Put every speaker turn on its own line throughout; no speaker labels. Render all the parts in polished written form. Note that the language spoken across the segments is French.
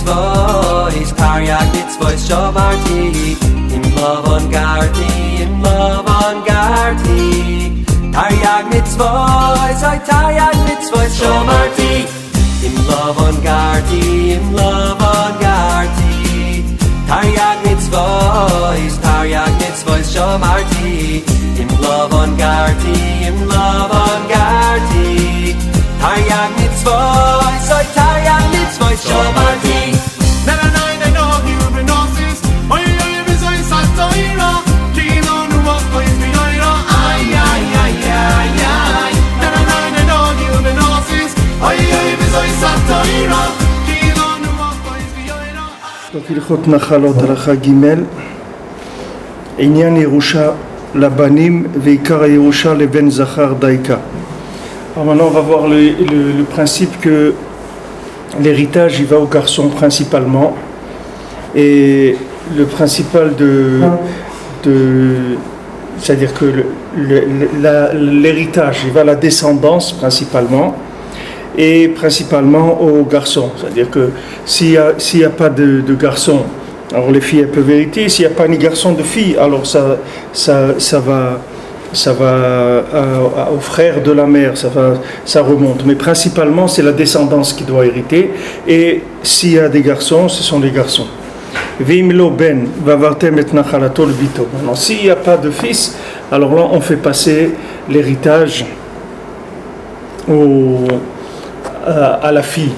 mitzvahs, Taryag mitzvahs shamarti, im lavon garti, im lavon garti. Taryag mitzvahs, I Taryag mitzvahs shamarti, im lavon garti, im lavon garti. Taryag mitzvahs shamarti, im lavon garti, im lavon garti. Taryag mitzvahs, I Taryag mitzvahs shamarti.
Na na na na no you benosis, oy oy bizoy satoira, kino nu oy binoira, ay ay ay ay ay. Na na na na no you benosis, oy oy bizoy satoira, kino nu oy binoira.
Donc Ilchot Nachalot Halacha Gimel, Inyan Yerusha Labanim Veikar Yerusha Leben Zachar Daika. Alors maintenant on va voir le principe que l'héritage il va aux garçons principalement, et le principal c'est-à-dire que l'héritage il va à la descendance principalement, et principalement aux garçons. C'est-à-dire que s'il y a pas de garçons, alors les filles elles peuvent hériter. S'il n'y a pas ni garçon de filles, alors ça va aux frères de la mère, ça remonte. Mais principalement c'est la descendance qui doit hériter, et s'il y a des garçons, ce sont les garçons. Vimlo ben vavartem et nachalato le bito. Maintenant, s'il n'y a pas de fils, alors là on fait passer l'héritage à la fille.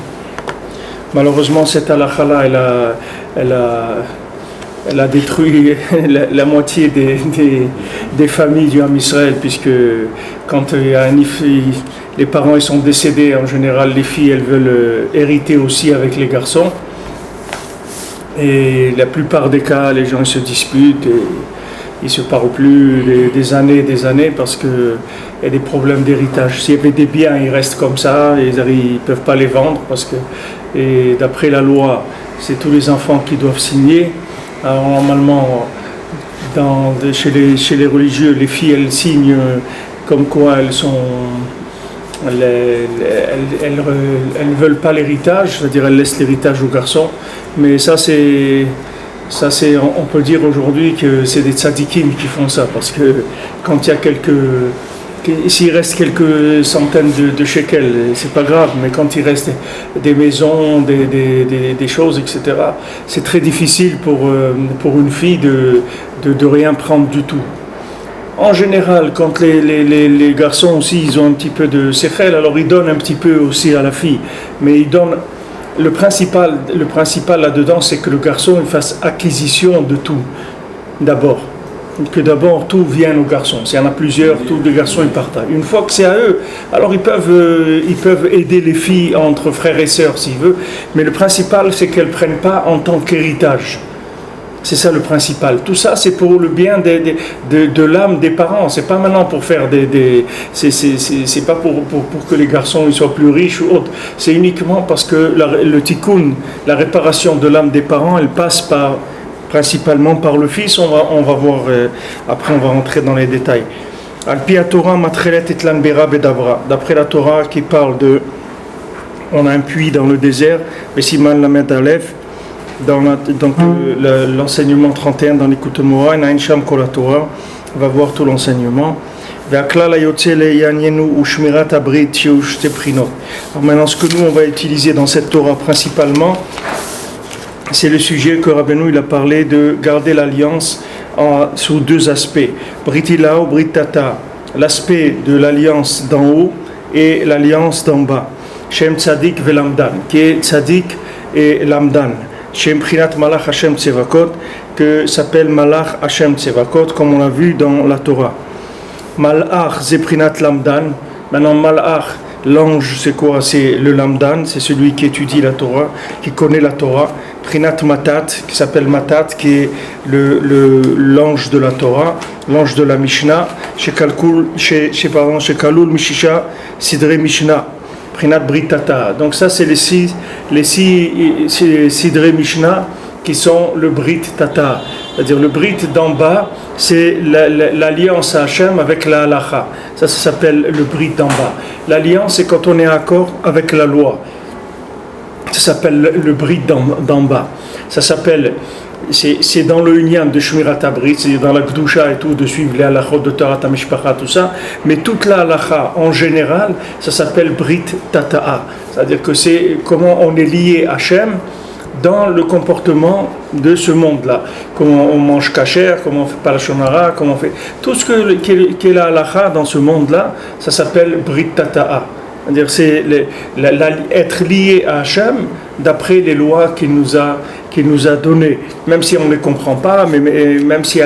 Malheureusement cette halakha-là elle a détruit la moitié des familles du Ham Israël, puisque quand il y a les parents ils sont décédés, en général les filles elles veulent hériter aussi avec les garçons, et la plupart des cas les gens ils se disputent et ils ne se parlent plus des années parce qu'il y a des problèmes d'héritage. S'il y avait des biens, ils restent comme ça, ils ne peuvent pas les vendre, parce que, et d'après la loi, c'est tous les enfants qui doivent signer. Alors normalement, chez les religieux, les filles, elles signent comme quoi elles ne veulent pas l'héritage, c'est-à-dire elles laissent l'héritage aux garçons. Mais ça c'est, on peut dire aujourd'hui que c'est des tzadikim qui font ça, parce que quand il y a s'il reste quelques centaines de shekels, c'est pas grave, mais quand il reste des maisons, des choses, etc., c'est très difficile pour une fille de rien prendre du tout. En général, quand les garçons aussi, ils ont un petit peu de sechel, alors ils donnent un petit peu aussi à la fille, mais ils donnent. Le principal là-dedans, c'est que le garçon il fasse acquisition de tout, d'abord. Que d'abord tout vienne aux garçons. S'il y en a plusieurs, tous les garçons ils partagent. Une fois que c'est à eux, alors ils peuvent aider les filles entre frères et sœurs s'ils veulent, mais le principal c'est qu'elles ne prennent pas en tant qu'héritage. C'est ça le principal. Tout ça c'est pour le bien de l'âme des parents. C'est pas maintenant pour faire c'est pas pour que les garçons ils soient plus riches ou autre. C'est uniquement parce que le tikkun, la réparation de l'âme des parents, elle passe principalement par le fils. On va voir après, on va rentrer dans les détails. Al-pi Torah matrelet et lan bera bedavra. D'après la Torah qui parle on a un puits dans le désert, Besiman Lamed Aleph. Donc l'enseignement 31 dans l'Écoute Moa, Nain Sham Kol Torah, on va voir tout l'enseignement. Alors maintenant, ce que nous on va utiliser dans cette Torah principalement, c'est le sujet que Rabbeinu il a parlé de garder l'alliance sous deux aspects. Brit Ilao, Brit Tata, l'aspect de l'alliance d'en haut et l'alliance d'en bas. Shem Tzadik Velamdan, qui est Tzadik et Lamdan. Shem Prinat Malach Hashem Tsevakot, que s'appelle Malach Hashem Tsevakot, comme on l'a vu dans la Torah. Malach Zeprinat Lamdan. Maintenant, Malach, l'ange, c'est quoi? C'est le Lamdan, c'est celui qui étudie la Torah, qui connaît la Torah. Prinat Matat, qui s'appelle Matat, qui est l'ange de la Torah, l'ange de la Mishnah. Chez Kalul Mishisha Sidre Mishnah. Prinat Britata. Donc ça c'est les six Sidre Mishnah qui sont le Brit Tata. C'est-à-dire le Brit d'en bas, c'est l'alliance à Hachem avec la halacha. Ça s'appelle le Brit d'en bas. L'alliance c'est quand on est en accord avec la loi. Ça s'appelle le brit d'en bas. Ça s'appelle, c'est dans le Inyan de Shmirat HaBrit, c'est dans la Gdusha et tout, de suivre les halachot de Torah HaMishpacha, tout ça. Mais toute la halacha en général, ça s'appelle Brit Tata'a. C'est-à-dire que c'est comment on est lié à Hachem dans le comportement de ce monde-là. Comment on mange kasher, comment on fait parashonara, comment on fait... Tout ce qui est la halacha dans ce monde-là, ça s'appelle Brit Tata'a. C'est-à-dire c'est être lié à Hachem d'après les lois qu'il nous a données. Même si on ne les comprend pas, mais même si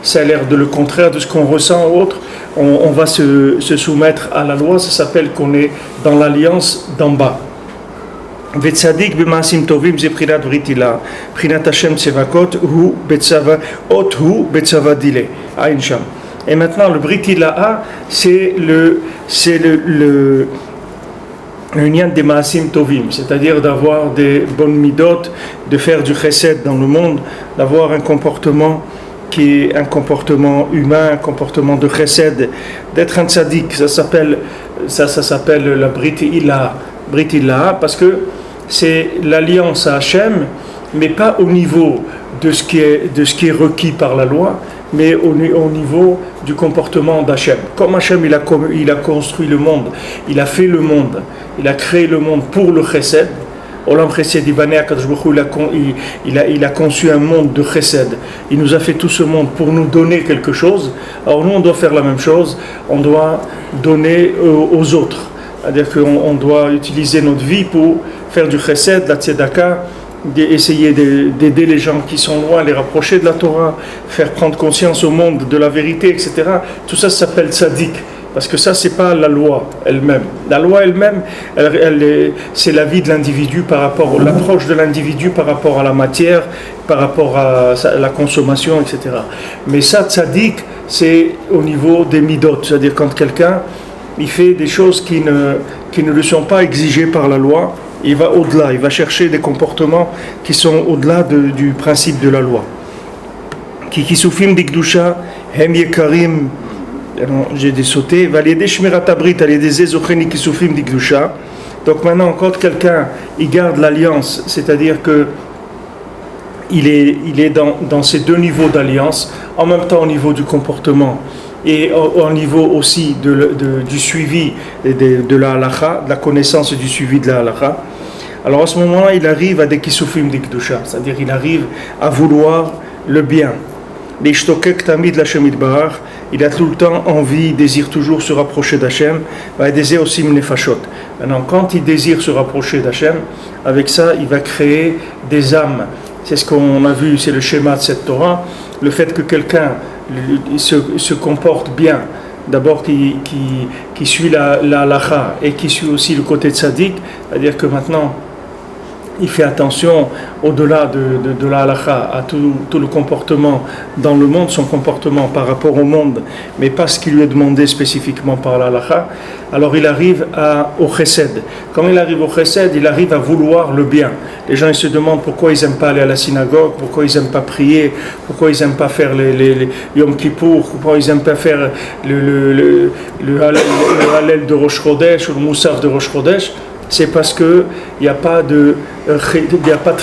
ça a l'air de le contraire de ce qu'on ressent ou autre, on va se soumettre à la loi. Ça s'appelle qu'on est dans l'alliance d'en bas. וצדיק במעשים טובים זה בחינת ברית הילה, בחינת השם צבקות הוא בצבא, אות הוא בצבא דילה, עין שם. Et maintenant le brit hilah, c'est le union des maasim tovim, c'est-à-dire d'avoir des bonnes midot, de faire du chesed dans le monde, d'avoir un comportement qui est un comportement humain, un comportement de chesed, d'être un tzaddik. Ça s'appelle la brit hilah, parce que c'est l'alliance à Hachem, mais pas au niveau de ce qui est requis par la loi, mais au niveau du comportement d'Hachem. Comme Hachem il a construit le monde, il a fait le monde, il a créé le monde pour le chesed. Olam chesed ibaneh HaKadosh Baruch Hu, il a conçu un monde de chesed. Il nous a fait tout ce monde pour nous donner quelque chose. Alors nous on doit faire la même chose, on doit donner aux autres. C'est-à-dire qu'on doit utiliser notre vie pour faire du chesed, la tzedaka, essayer d'aider les gens qui sont loin, les rapprocher de la Torah, faire prendre conscience au monde de la vérité, etc. Tout ça s'appelle tzaddik, parce que ça, c'est pas la loi elle-même. La loi elle-même, c'est la vie de l'individu par rapport, l'approche de l'individu par rapport à la matière, par rapport à la consommation, etc. Mais ça, tzaddik, c'est au niveau des midot, c'est-à-dire quand quelqu'un il fait des choses qui ne lui sont pas exigées par la loi, il va au-delà, il va chercher des comportements qui sont au-delà du principe de la loi. Ki kisufim dikdusha hem yekarim, j'ai des sautés, va l'aider shmirat habrit, à l'aider zezocheni kisufim dikdusha. Donc maintenant, quand quelqu'un il garde l'alliance, c'est-à-dire que il est dans ces deux niveaux d'alliance, en même temps au niveau du comportement et au niveau aussi du suivi de la halakha, de la connaissance et du suivi de la halakha. Alors à ce moment-là, il arrive à des kisufim dikdusha, c'est-à-dire il arrive à vouloir le bien. Il a tout le temps envie, désire toujours se rapprocher d'Hachem. Maintenant, quand il désire se rapprocher d'Hachem, avec ça, il va créer des âmes. C'est ce qu'on a vu, c'est le schéma de cette Torah. Le fait que quelqu'un se comporte bien, d'abord qui suit la halacha et qui suit aussi le côté tzaddik, c'est-à-dire que maintenant il fait attention au-delà de la halakha à tout le comportement dans le monde, son comportement par rapport au monde, mais pas ce qui lui est demandé spécifiquement par la halakha. Alors il arrive au chesed. Quand il arrive au chesed, il arrive à vouloir le bien. Les gens ils se demandent pourquoi ils n'aiment pas aller à la synagogue, pourquoi ils n'aiment pas prier, pourquoi ils n'aiment pas faire les Yom Kippour, pourquoi ils n'aiment pas faire le Hallel de Rosh Chodesh ou le Moussaf de Rosh Chodesh. C'est parce qu'il n'y a pas de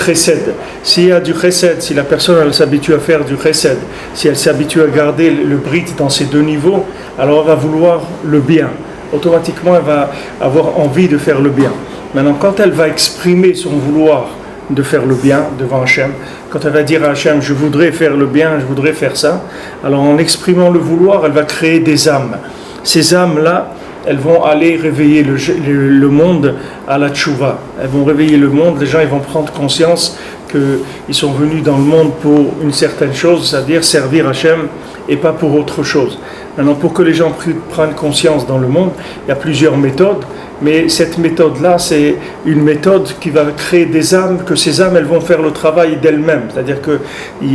chesed. S'il y a du chesed, si la personne elle s'habitue à faire du chesed, si elle s'habitue à garder le brit dans ces deux niveaux, alors elle va vouloir le bien. Automatiquement, elle va avoir envie de faire le bien. Maintenant, quand elle va exprimer son vouloir de faire le bien devant Hachem, quand elle va dire à Hachem, je voudrais faire le bien, je voudrais faire ça, alors en exprimant le vouloir, elle va créer des âmes. Ces âmes-là, elles vont aller réveiller le monde à la tchouva. Elles vont réveiller le monde, les gens ils vont prendre conscience qu'ils sont venus dans le monde pour une certaine chose, c'est-à-dire servir Hachem et pas pour autre chose. Maintenant, pour que les gens prennent conscience dans le monde, il y a plusieurs méthodes, mais cette méthode-là, c'est une méthode qui va créer des âmes, que ces âmes, elles vont faire le travail d'elles-mêmes. C'est-à-dire que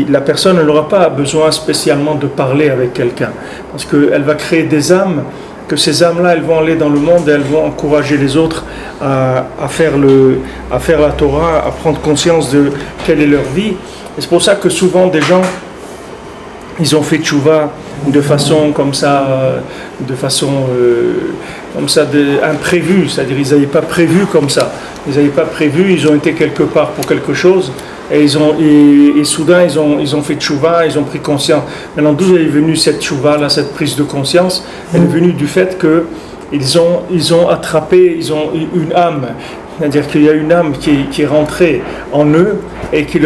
la personne n'aura pas besoin spécialement de parler avec quelqu'un, parce qu'elle va créer des âmes, que ces âmes-là, elles vont aller dans le monde et elles vont encourager les autres à faire la Torah, à prendre conscience de quelle est leur vie. Et c'est pour ça que souvent des gens, ils ont fait tchouva de façon comme ça, imprévue, c'est-à-dire ils n'avaient pas prévu comme ça. Ils n'avaient pas prévu, ils ont été quelque part pour quelque chose et soudain ils ont fait tchouva, ils ont pris conscience. Maintenant, d'où est venue cette tchouva là, cette prise de conscience? Elle est venue du fait que ils ont attrapé, ils ont une âme. C'est-à-dire qu'il y a une âme qui est rentrée en eux et qui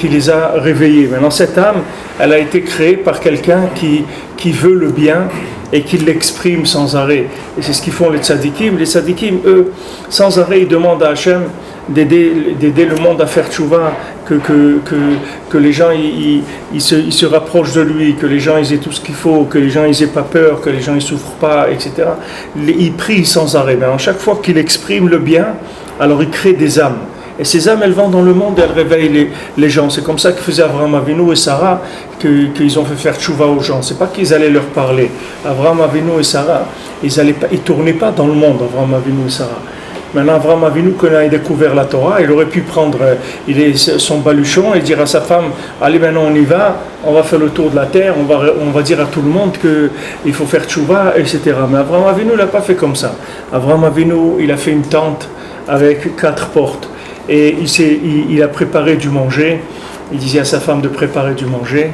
les a réveillés. Maintenant, cette âme, elle a été créée par quelqu'un qui veut le bien et qui l'exprime sans arrêt. Et c'est ce qu'ils font les tzadikim. Les tzadikim, eux, sans arrêt, ils demandent à Hachem d'aider le monde à faire tchouva, que les gens ils se rapprochent de lui, que les gens ils aient tout ce qu'il faut, que les gens ils aient pas peur, que les gens ils souffrent pas, etc. Ils prient sans arrêt. Mais à chaque fois qu'il exprime le bien, alors il crée des âmes. Et ces âmes, elles vont dans le monde et elles réveillent les gens. C'est comme ça que faisaient Abraham Avinu et Sarah, qu'ils ont fait faire tchouva aux gens. C'est pas qu'ils allaient leur parler. Abraham Avinu et Sarah, ils tournaient pas dans le monde, Abraham Avinu et Sarah. Maintenant, Abraham Avinu, quand il a découvert la Torah, il aurait pu prendre son baluchon et dire à sa femme, allez maintenant on y va, on va faire le tour de la terre, on va dire à tout le monde qu'il faut faire tchouva, etc. Mais Abraham Avinu ne l'a pas fait comme ça. Abraham Avinu, il a fait une tente avec 4 portes. Et il a préparé du manger, il disait à sa femme de préparer du manger,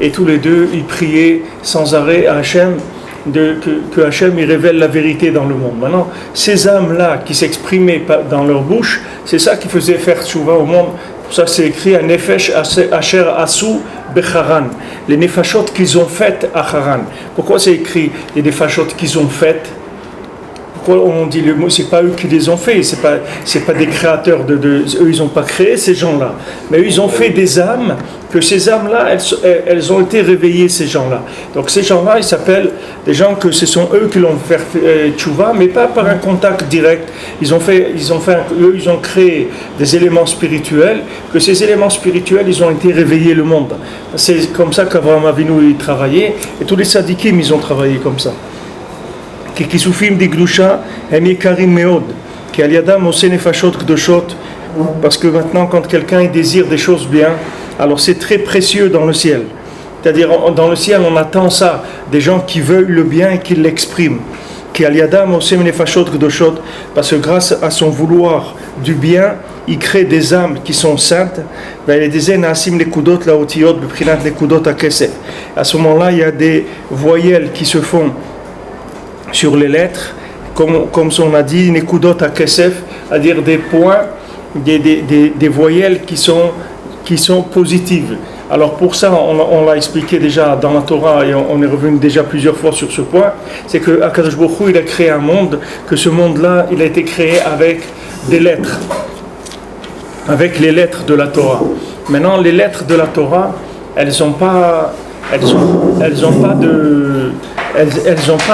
et tous les deux, ils priaient sans arrêt à Hachem, que Hachem il révèle la vérité dans le monde. Maintenant, ces âmes-là qui s'exprimaient dans leur bouche, c'est ça qui faisait faire tchouva au monde. Pour ça, c'est écrit à Nefesh Asher Asu Becharan, les nefashot qu'ils ont faites à Haran. Pourquoi c'est écrit les nefashot qu'ils ont faites? Pourquoi on dit le mot? C'est pas eux qui les ont fait, c'est pas des créateurs eux ils n'ont pas créé ces gens-là, mais eux ils ont fait des âmes, que ces âmes-là elles ont été réveillées, ces gens-là. Donc ces gens-là ils s'appellent des gens que ce sont eux qui l'ont fait tchouva, mais pas par un contact direct. Ils ont créé des éléments spirituels, que ces éléments spirituels ils ont été réveillés le monde. C'est comme ça qu'Avraham Avinu il travaillait, et tous les tzadikim ils ont travaillé comme ça. Parce que maintenant quand quelqu'un désire des choses bien, alors c'est très précieux dans le ciel. C'est-à-dire dans le ciel on attend ça, des gens qui veulent le bien et qui l'expriment. Parce que grâce à son vouloir du bien, il crée des âmes qui sont saintes. À ce moment-là, il y a des voyelles qui se font sur les lettres, comme on a dit, nekudot à kesef, c'est-à-dire des points, des voyelles qui sont positives. Alors pour ça, on l'a expliqué déjà dans la Torah et on est revenu déjà plusieurs fois sur ce point, c'est que Akadosh Baruch Hu, il a créé un monde, que ce monde-là, il a été créé avec des lettres, avec les lettres de la Torah. Maintenant, les lettres de la Torah, elles n'ont pas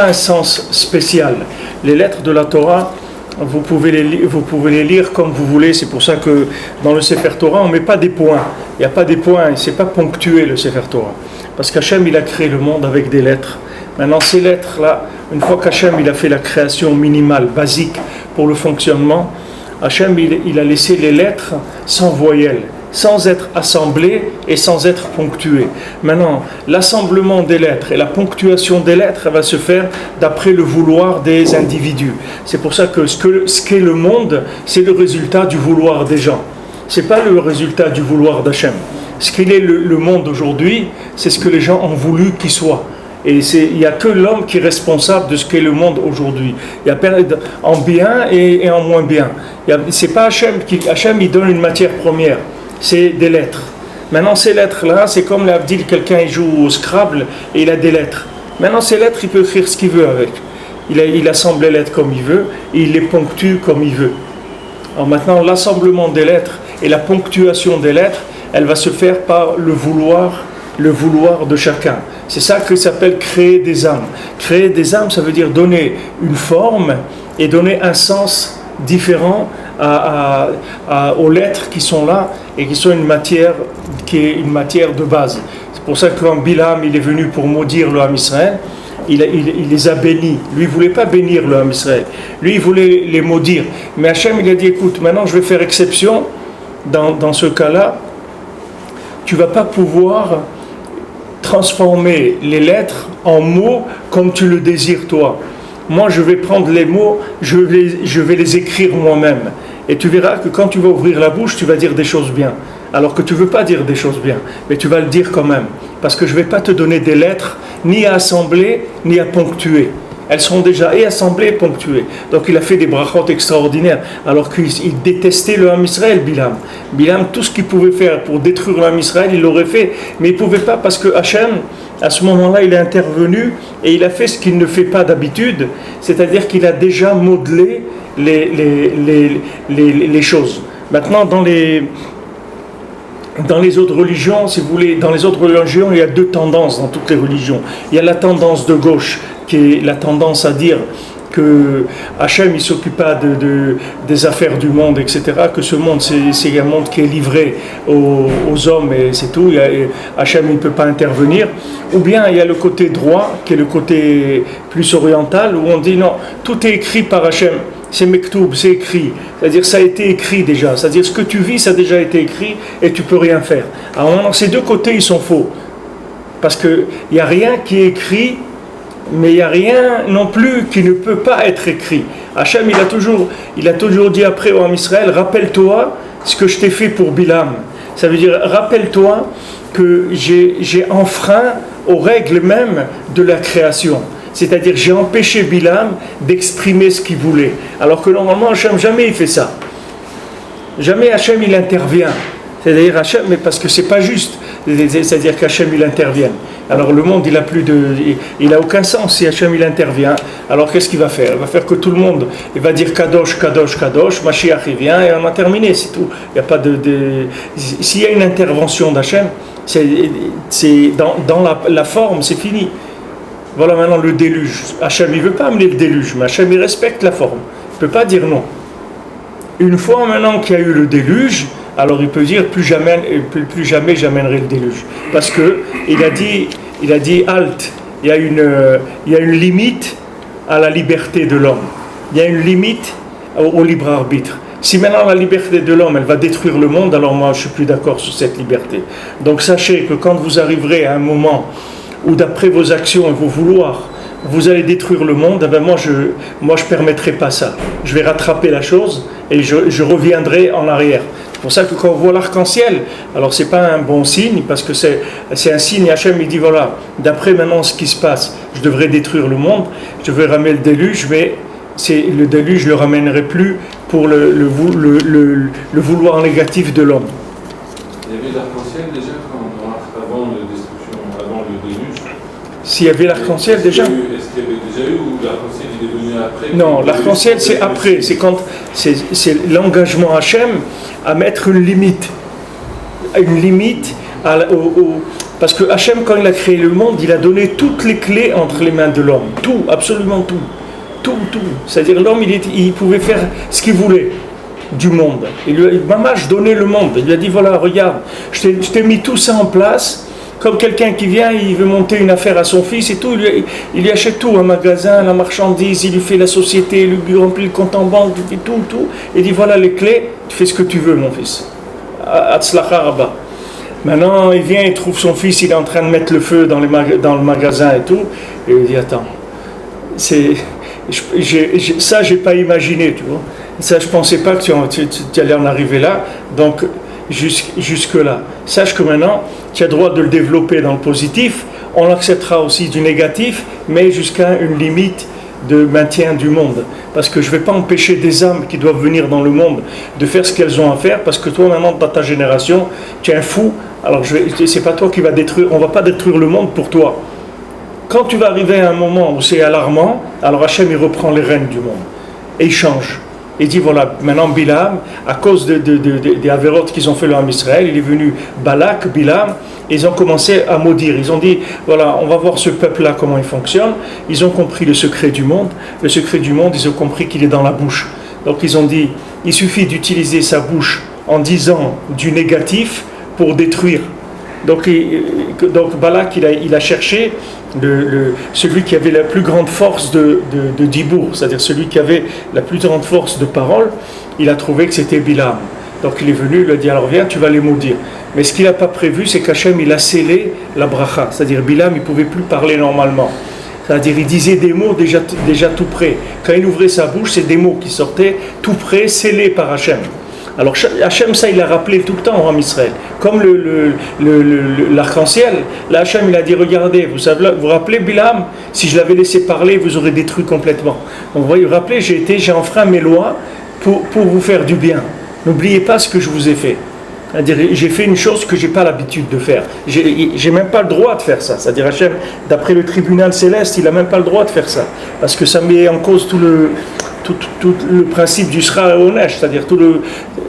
un sens spécial. Les lettres de la Torah, vous pouvez les lire comme vous voulez. C'est pour ça que dans le Sefer Torah, on ne met pas des points. Il n'y a pas des points, c'est pas ponctué le Sefer Torah. Parce qu'Hachem, il a créé le monde avec des lettres. Maintenant, ces lettres-là, une fois qu'Hachem, il a fait la création minimale, basique pour le fonctionnement, Hachem, il a laissé les lettres sans voyelles, sans être assemblées et sans être ponctuées. Maintenant, l'assemblement des lettres et la ponctuation des lettres, elle va se faire d'après le vouloir des individus. C'est pour ça que ce qu'est le monde, c'est le résultat du vouloir des gens. Ce n'est pas le résultat du vouloir d'Hachem. Ce qu'il est le monde aujourd'hui, c'est ce que les gens ont voulu qu'il soit. Et il n'y a que l'homme qui est responsable de ce qu'est le monde aujourd'hui. Il y a en bien et en moins bien. C'est pas Hachem il donne une matière première. C'est des lettres. Maintenant ces lettres-là, c'est comme l'Abdil, quelqu'un il joue au Scrabble et il a des lettres. Maintenant ces lettres, il peut écrire ce qu'il veut avec. Il assemble les lettres comme il veut et il les ponctue comme il veut. Alors maintenant l'assemblement des lettres et la ponctuation des lettres, elle va se faire par le vouloir de chacun. C'est ça que s'appelle créer des âmes. Créer des âmes, ça veut dire donner une forme et donner un sens différent aux lettres qui sont là et qui sont une matière de base. C'est pour ça que quand Bilam il est venu pour maudire le Ham Israël, il les a bénis. Lui il voulait pas bénir le Ham Israël. Lui il voulait les maudire. Mais Hachem il a dit écoute, maintenant je vais faire exception dans ce cas-là. Tu vas pas pouvoir transformer les lettres en mots comme tu le désires toi. Moi, je vais prendre les mots, je vais les écrire moi-même. Et tu verras que quand tu vas ouvrir la bouche, tu vas dire des choses bien. Alors que tu ne veux pas dire des choses bien, mais tu vas le dire quand même. Parce que je ne vais pas te donner des lettres, ni à assembler, ni à ponctuer. Elles seront déjà et assemblées et ponctuées. Donc il a fait des brachot extraordinaires, alors qu'il détestait le Ham Israël, Bilam. Bilam, tout ce qu'il pouvait faire pour détruire le Ham Israël, il l'aurait fait. Mais il ne pouvait pas parce que Hachem, à ce moment-là, il est intervenu et il a fait ce qu'il ne fait pas d'habitude, c'est-à-dire qu'il a déjà modelé les choses. Maintenant, dans les autres religions, si vous voulez, dans les autres religions, il y a deux tendances dans toutes les religions. Il y a la tendance de gauche, qui est la tendance à dire que Hachem, il ne s'occupe pas des affaires du monde, etc., que ce monde, c'est un monde qui est livré aux hommes et c'est tout, Hachem, il ne peut pas intervenir. Ou bien il y a le côté droit, qui est le côté plus oriental, où on dit non, tout est écrit par Hachem. C'est Mektoub, c'est écrit. C'est-à-dire ça a été écrit déjà. C'est-à-dire ce que tu vis, ça a déjà été écrit et tu ne peux rien faire. Alors ces deux côtés, ils sont faux. Parce qu'il n'y a rien qui est écrit, mais il n'y a rien non plus qui ne peut pas être écrit. Hachem, il a toujours dit après au Ham Israël, rappelle-toi ce que je t'ai fait pour Bilam. Ça veut dire, rappelle-toi que j'ai enfreint aux règles même de la création. C'est-à-dire, j'ai empêché Bilam d'exprimer ce qu'il voulait. Alors que normalement, Hachem, jamais il fait ça. Jamais Hachem, il intervient. C'est-à-dire, Hachem, mais parce que c'est pas juste. C'est-à-dire qu'Hachem, il intervient. Alors le monde, il a aucun sens si Hachem, il intervient. Alors qu'est-ce qu'il va faire? Il va faire que tout le monde, il va dire Kadosh, Kadosh, Kadosh, Mashiach, il vient et on a terminé, c'est tout. Il n'y a pas S'il y a une intervention d'Hachem, c'est dans la forme, c'est fini. Voilà maintenant le déluge. Hachem, il ne veut pas amener le déluge, mais Hachem, il respecte la forme. Il ne peut pas dire non. Une fois maintenant qu'il y a eu le déluge, alors il peut dire plus jamais j'amènerai le déluge. Parce que il a dit halt, il y a une limite à la liberté de l'homme. Il y a une limite au libre arbitre. Si maintenant la liberté de l'homme, elle va détruire le monde, alors moi je ne suis plus d'accord sur cette liberté. Donc sachez que quand vous arriverez à un moment où d'après vos actions et vos vouloirs, vous allez détruire le monde, eh bien moi je permettrai pas ça. Je vais rattraper la chose et je reviendrai en arrière. C'est pour ça que quand on voit l'arc-en-ciel, alors c'est pas un bon signe, parce que c'est un signe, Hachem il dit voilà, d'après maintenant ce qui se passe, je devrais détruire le monde, je devrais ramener le déluge, mais le déluge je ne le ramènerai plus pour le vouloir négatif de l'homme.
Il y avait l'arc-en-ciel déjà avant la destruction, avant le déluge.
S'il y avait l'arc-en-ciel déjà?
Est-ce qu'il y avait déjà eu ou l'arc-en-ciel il est venu après?
Non, l'arc-en-ciel c'est après, c'est l'engagement Hachem à mettre une limite parce que Hachem, quand il a créé le monde, il a donné toutes les clés entre les mains de l'homme, tout, absolument tout. C'est-à-dire l'homme, il pouvait faire ce qu'il voulait du monde. Il lui a donné le monde. Il lui a dit voilà, regarde, je t'ai mis tout ça en place. Comme quelqu'un qui vient, il veut monter une affaire à son fils et tout, il lui achète tout, un magasin, la marchandise, il lui fait la société, il lui remplit le compte en banque, il fait tout. Il dit voilà les clés, tu fais ce que tu veux mon fils. Atzlacha Rabba. Maintenant, il vient, il trouve son fils, il est en train de mettre le feu dans le magasin et tout, et il dit attends, ça j'ai pas imaginé, tu vois. Ça je pensais pas que tu allais en arriver là, donc jusque là. Sache que maintenant, tu as le droit de le développer dans le positif, on acceptera aussi du négatif, mais jusqu'à une limite de maintien du monde. Parce que je ne vais pas empêcher des âmes qui doivent venir dans le monde de faire ce qu'elles ont à faire, parce que toi maintenant, dans ta génération, tu es un fou, alors c'est pas toi qui va détruire, on ne va pas détruire le monde pour toi. Quand tu vas arriver à un moment où c'est alarmant, alors Hachem il reprend les rênes du monde, et il change. Il dit voilà, maintenant Bilam, à cause des avérotes qu'ils ont fait le Ham Israël, il est venu Balak, Bilam, et ils ont commencé à maudire. Ils ont dit voilà, on va voir ce peuple-là, comment il fonctionne. Ils ont compris le secret du monde. Le secret du monde, ils ont compris qu'il est dans la bouche. Donc ils ont dit il suffit d'utiliser sa bouche en disant du négatif pour détruire. Donc Balak, il a cherché celui qui avait la plus grande force de dibour, c'est-à-dire celui qui avait la plus grande force de parole, il a trouvé que c'était Bilam. Donc il est venu, il a dit alors viens, tu vas les maudire. Mais ce qu'il n'a pas prévu, c'est qu'Hachem il a scellé la bracha. C'est-à-dire Bilam, il ne pouvait plus parler normalement. C'est-à-dire il disait des mots déjà tout près. Quand il ouvrait sa bouche, c'est des mots qui sortaient tout près, scellés par Hachem. Alors Hachem, ça, il l'a rappelé tout le temps en Israël. Comme l'arc-en-ciel, là Hachem, il a dit, regardez, vous vous rappelez Bilam, si je l'avais laissé parler, vous aurez détruit complètement. Donc vous voyez, vous rappelez, j'ai enfreint mes lois pour vous faire du bien. N'oubliez pas ce que je vous ai fait. C'est-à-dire, j'ai fait une chose que je n'ai pas l'habitude de faire. J'ai même pas le droit de faire ça. C'est-à-dire, Hachem, d'après le tribunal céleste, il n'a même pas le droit de faire ça. Parce que ça met en cause tout le principe du Sra et Onesh, c'est-à-dire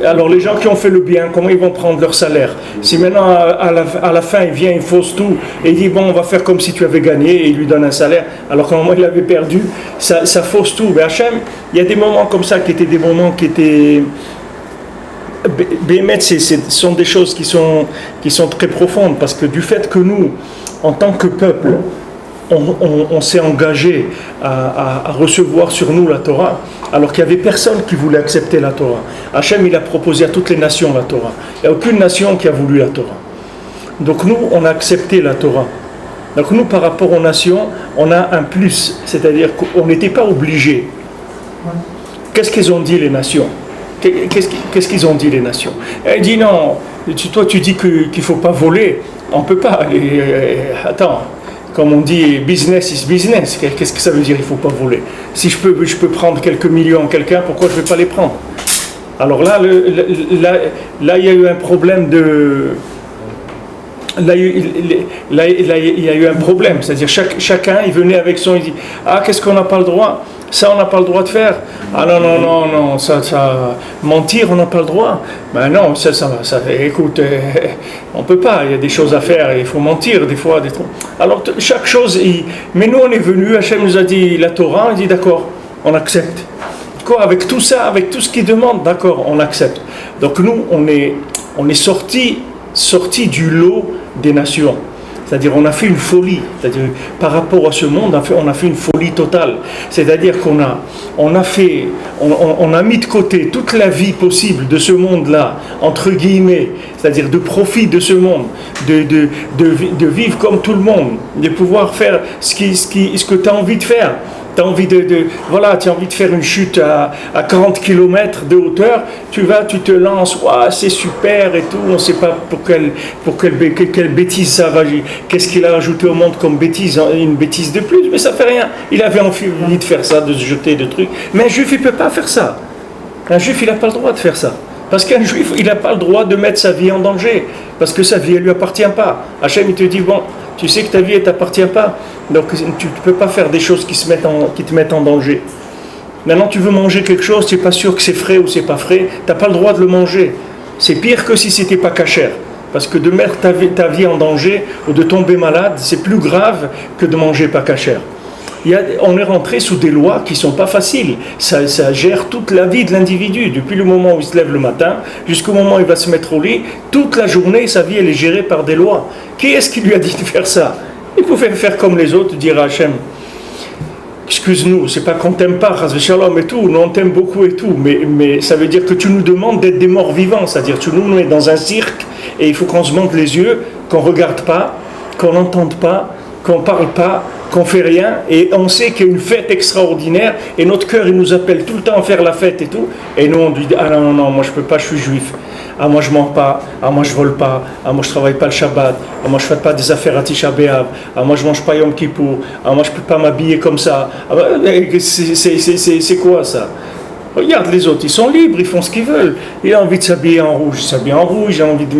alors les gens qui ont fait le bien, comment ils vont prendre leur salaire? Si maintenant à la fin il vient, il fausse tout et il dit bon on va faire comme si tu avais gagné et il lui donne un salaire alors qu'au moment il avait perdu, ça fausse tout. Mais Hachem, il y a des moments comme ça qui étaient des moments qui étaient Bémet, ce sont des choses qui sont très profondes parce que du fait que nous, en tant que peuple, on s'est engagé à recevoir sur nous la Torah, alors qu'il n'y avait personne qui voulait accepter la Torah. Hachem, il a proposé à toutes les nations la Torah. Il n'y a aucune nation qui a voulu la Torah. Donc nous, on a accepté la Torah. Donc nous, par rapport aux nations, on a un plus, c'est-à-dire qu'on n'était pas obligé. Qu'est-ce qu'ils ont dit les nations? Qu'est-ce qu'ils ont dit les nations? Elle dit non, toi tu dis qu'il ne faut pas voler, on ne peut pas. Attends. Comme on dit, business is business. Qu'est-ce que ça veut dire, il ne faut pas voler? Si je peux prendre quelques millions à quelqu'un, pourquoi je ne vais pas les prendre? Alors là, il y a eu un problème de... Là, il y a eu un problème. C'est-à-dire, chacun, il venait avec son... Il dit, ah, qu'est-ce qu'on n'a pas le droit? Ça, on n'a pas le droit de faire. Ah non, ça mentir, on n'a pas le droit. Ben non, ça écoute, on ne peut pas, il y a des choses à faire, il faut mentir des fois. Alors, chaque chose, mais nous, on est venus, Hachem nous a dit la Torah, il dit d'accord, on accepte. Quoi, avec tout ça, avec tout ce qu'il demande, d'accord, on accepte. Donc nous, on est sortis du lot des nations. C'est-à-dire on a fait une folie, c'est-à-dire par rapport à ce monde, on a fait une folie totale. C'est-à-dire qu'on a mis de côté toute la vie possible de ce monde-là, entre guillemets, c'est-à-dire de profit de ce monde, de vivre comme tout le monde, de pouvoir faire ce que tu as envie de faire. Tu as envie tu as envie de faire une chute à 40 km de hauteur, tu te lances, ouais, c'est super et tout, on ne sait pas pour quelle bêtise ça va, qu'est-ce qu'il a ajouté au monde comme bêtise, une bêtise de plus, mais ça fait rien. Il avait envie de faire ça, de se jeter de trucs, mais un juif il ne peut pas faire ça. Un juif il n'a pas le droit de faire ça. Parce qu'un juif il n'a pas le droit de mettre sa vie en danger, parce que sa vie elle ne lui appartient pas. Hachem il te dit, bon, tu sais que ta vie ne t'appartient pas, donc tu ne peux pas faire des choses qui te mettent en danger. Maintenant tu veux manger quelque chose, tu n'es pas sûr que c'est frais ou c'est pas frais, tu n'as pas le droit de le manger. C'est pire que si c'était pas cachère, parce que de mettre ta vie en danger ou de tomber malade, c'est plus grave que de manger pas cachère. On est rentré sous des lois qui ne sont pas faciles. Ça gère toute la vie de l'individu, depuis le moment où il se lève le matin jusqu'au moment où il va se mettre au lit. Toute la journée, sa vie elle est gérée par des lois. Qui est-ce qui lui a dit de faire ça? Il pouvait faire comme les autres, dire à Hachem, excuse-nous, c'est pas qu'on t'aime pas, Chas v'Shalom et tout, nous on t'aime beaucoup et tout, mais ça veut dire que tu nous demandes d'être des morts vivants, c'est-à-dire que nous on est dans un cirque et il faut qu'on se monte les yeux, qu'on regarde pas, qu'on n'entende pas, qu'on parle pas, qu'on fait rien, et on sait qu'il y a une fête extraordinaire, et notre cœur il nous appelle tout le temps à faire la fête et tout, et nous on dit ah non, moi je peux pas, je suis juif, ah moi je mens pas, ah moi je vole pas, ah moi je travaille pas le Shabbat, ah moi je fais pas des affaires à Tisha B'Av, ah moi je mange pas Yom Kippour, ah moi je peux pas m'habiller comme ça, ah, c'est quoi ça? Regarde les autres, ils sont libres, ils font ce qu'ils veulent. Il a envie de s'habiller en rouge, il s'habille en rouge. Il a envie de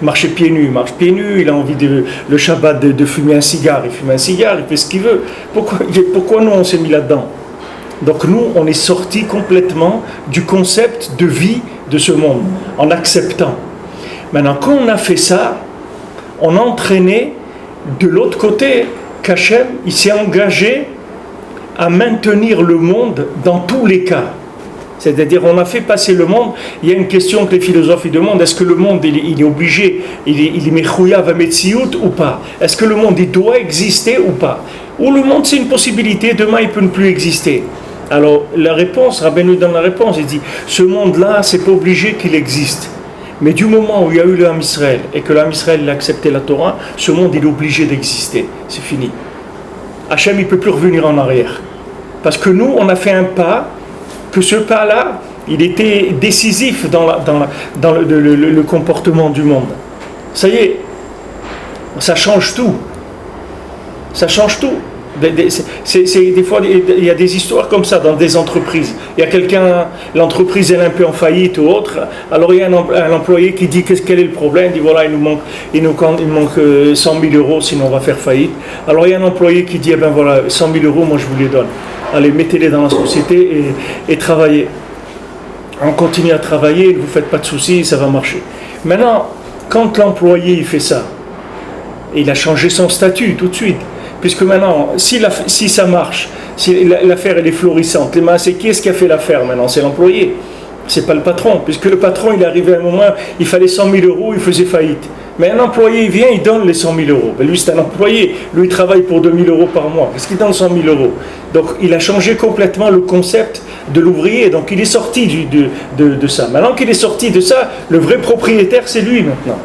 marcher pieds nus, il marche pieds nus. Il a envie le Shabbat de fumer un cigare, il fume un cigare, il fait ce qu'il veut. Pourquoi nous on s'est mis là-dedans? Donc nous, on est sortis complètement du concept de vie de ce monde, en acceptant. Maintenant, quand on a fait ça, on a entraîné de l'autre côté qu'Hachem, il s'est engagé à maintenir le monde dans tous les cas. C'est-à-dire, on a fait passer le monde. Il y a une question que les philosophes ils demandent, est-ce que le monde il est obligé, il est mechouyav hametziut ou pas? Est-ce que le monde il doit exister ou pas? Ou le monde c'est une possibilité, demain il peut ne plus exister? Alors la réponse, Rabbeinu donne la réponse, il dit, ce monde-là, c'est pas obligé qu'il existe. Mais du moment où il y a eu le Ham Israël et que le Ham Israël a accepté la Torah, ce monde il est obligé d'exister. C'est fini. Hachem il ne peut plus revenir en arrière. Parce que nous, on a fait un pas, que ce pas-là, il était décisif dans le comportement du monde. Ça y est, ça change tout. Ça change tout. Des fois, il y a des histoires comme ça dans des entreprises. Il y a quelqu'un, l'entreprise elle est un peu en faillite ou autre. Alors il y a un employé qui dit quel est le problème. Il dit voilà, il manque 100 000 euros, sinon on va faire faillite. Alors il y a un employé qui dit eh ben voilà, 100 000 euros, moi je vous les donne. Allez, mettez-les dans la société et travaillez. On continue à travailler, ne vous faites pas de soucis, ça va marcher. Maintenant, quand l'employé il fait ça, il a changé son statut tout de suite. Puisque maintenant, si ça marche, si l'affaire elle est florissante, c'est qui est-ce qui a fait l'affaire maintenant? C'est l'employé, c'est pas le patron. Puisque le patron, il est arrivé à un moment, il fallait 100 000 euros, il faisait faillite. Mais un employé, il vient, il donne les 100 000 euros. Mais lui, c'est un employé, lui, il travaille pour 2 000 euros par mois. Qu'est-ce qu'il donne 100 000 euros? Donc, il a changé complètement le concept de l'ouvrier. Donc, il est sorti de ça. Maintenant qu'il est sorti de ça, le vrai propriétaire, c'est lui maintenant.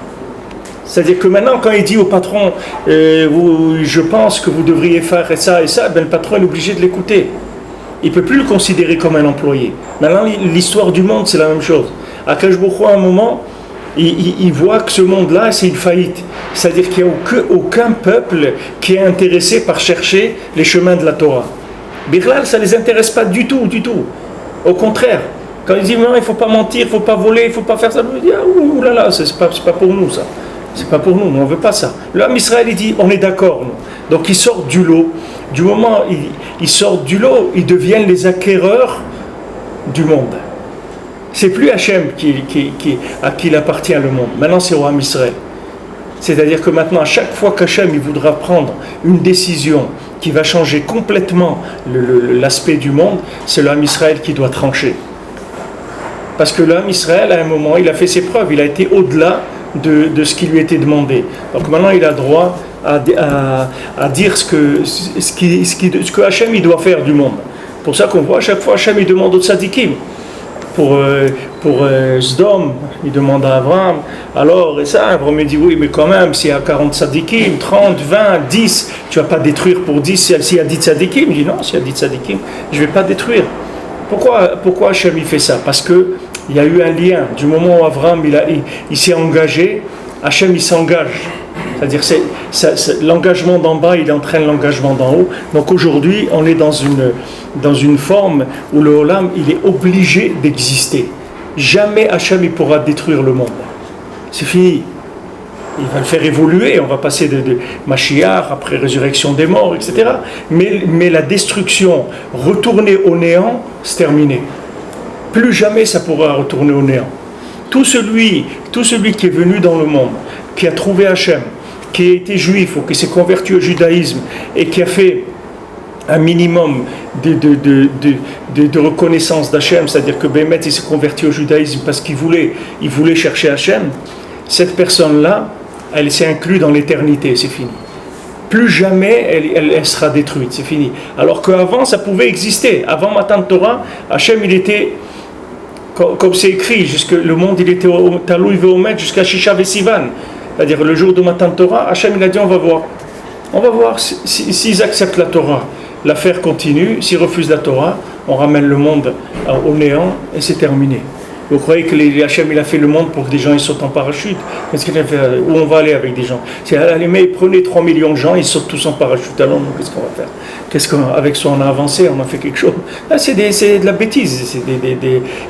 C'est-à-dire que maintenant, quand il dit au patron je pense que vous devriez faire ça et ça, ben, le patron est obligé de l'écouter. Il ne peut plus le considérer comme un employé. Maintenant, l'histoire du monde, c'est la même chose. Akadosh Baruch Hu, à un moment, il voit que ce monde-là, c'est une faillite. C'est-à-dire qu'il n'y a aucun peuple qui est intéressé par chercher les chemins de la Torah. Birlal, ça ne les intéresse pas du tout, du tout. Au contraire. Quand il dit non, il ne faut pas mentir, il ne faut pas voler, il ne faut pas faire ça, il dit oulala, c'est pas pour nous ça. C'est pas pour nous, on ne veut pas ça. L'homme Israël, il dit, on est d'accord. Nous. Donc ils sortent du lot. Du moment où ils sortent du lot, ils deviennent les acquéreurs du monde. C'est plus Hachem à qui il appartient le monde. Maintenant, c'est au Ham Israël. C'est-à-dire que maintenant, à chaque fois qu'Hachem il voudra prendre une décision qui va changer complètement l'aspect du monde, c'est le Ham Israël qui doit trancher. Parce que le Ham Israël, à un moment, il a fait ses preuves. Il a été au-delà de ce qui lui était demandé. Donc maintenant il a droit à dire ce que Hachem il doit faire du monde. Pour ça qu'on voit à chaque fois Hachem il demande aux tzadikim. Pour Sdom, il demande à Abraham. Alors, et ça, Abraham dit oui, mais quand même, s'il y a 40 tzadikim, 30, 20, 10, tu ne vas pas détruire pour 10 s'il y a 10 tzadikim. Il dit non, s'il y a 10 tzadikim, je ne vais pas détruire. Pourquoi Hachem il fait ça? Parce que il y a eu un lien. Du moment où Abraham il s'est engagé, Hachem il s'engage. C'est-à-dire l'engagement d'en bas, il entraîne l'engagement d'en haut. Donc aujourd'hui, on est dans une forme où le Olam, il est obligé d'exister. Jamais Hachem il pourra détruire le monde. C'est fini. Il va le faire évoluer, on va passer de Mashiach, après résurrection des morts, etc. Mais la destruction, retourner au néant, c'est terminé. Plus jamais ça pourra retourner au néant. Tout celui qui est venu dans le monde, qui a trouvé Hachem, qui a été juif ou qui s'est converti au judaïsme et qui a fait un minimum de reconnaissance d'Hachem, c'est-à-dire que Bémet il s'est converti au judaïsme parce qu'il voulait chercher Hachem, cette personne-là, elle s'est inclue dans l'éternité, c'est fini. Plus jamais elle sera détruite, c'est fini. Alors qu'avant, ça pouvait exister. Avant Matan Torah, Hachem, il était, comme c'est écrit, le monde, il était Taloui Veomet jusqu'à Shisha Vesivan. C'est-à-dire le jour de Matan Torah, Hachem, il a dit, on va voir. On va voir s'ils acceptent la Torah. L'affaire continue. S'ils refusent la Torah, on ramène le monde au néant et c'est terminé. Vous croyez que Hachem il a fait le monde pour que des gens ils sautent en parachute? Qu'est-ce qu'il a fait? Où on va aller avec des gens? Mais prenez 3 millions de gens, ils sautent tous en parachute. Alors nous, qu'est-ce qu'on va faire? Avec ça on a avancé, on a fait quelque chose. Là, c'est de la bêtise.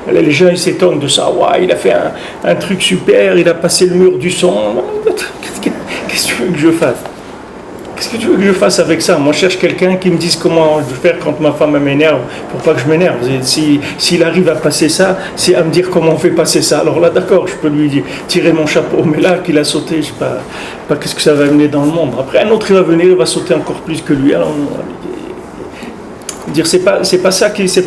Les gens ils s'étonnent de ça. Ouais, il a fait un truc super, il a passé le mur du son. Qu'est-ce que tu veux que je fasse? Qu'est-ce que tu veux que je fasse avec ça? Moi, je cherche quelqu'un qui me dise comment je vais faire quand ma femme m'énerve, pour pas que je m'énerve. S'il arrive à passer ça, c'est à me dire comment on fait passer ça. Alors là, d'accord, je peux lui tirer mon chapeau. Mais là, qu'il a sauté, je sais pas qu'est-ce que ça va amener dans le monde. Après, un autre, il va venir, il va sauter encore plus que lui. Alors, dire, c'est pas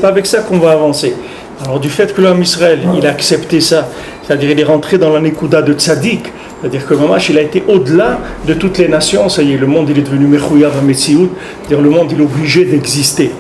avec ça qu'on va avancer. Alors, du fait que l'homme Israël, il a accepté ça, c'est-à-dire il est rentré dans la Nekuda de Tzadik, c'est-à-dire que Mamash, il a été au-delà de toutes les nations. Ça y est, le monde, il est devenu Mechouyav HaMetziut, c'est-à-dire le monde, il est obligé d'exister.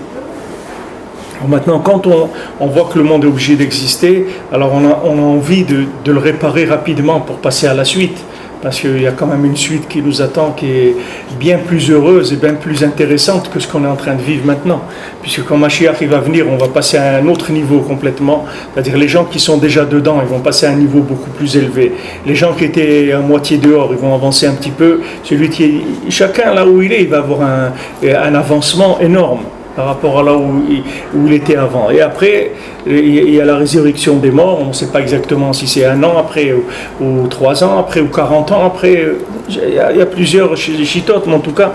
Maintenant, quand on voit que le monde est obligé d'exister, alors on a envie de le réparer rapidement pour passer à la suite. Parce qu'il y a quand même une suite qui nous attend qui est bien plus heureuse et bien plus intéressante que ce qu'on est en train de vivre maintenant. Puisque quand Mashiach il va venir, on va passer à un autre niveau complètement. C'est-à-dire les gens qui sont déjà dedans, ils vont passer à un niveau beaucoup plus élevé. Les gens qui étaient à moitié dehors, ils vont avancer un petit peu. Chacun là où il est, il va avoir un avancement énorme par rapport à là où il était avant. Et après, il y a la résurrection des morts. On ne sait pas exactement si c'est 1 an après, ou 3 ans après, ou 40 ans après. Il y a plusieurs chitotes, mais en tout cas,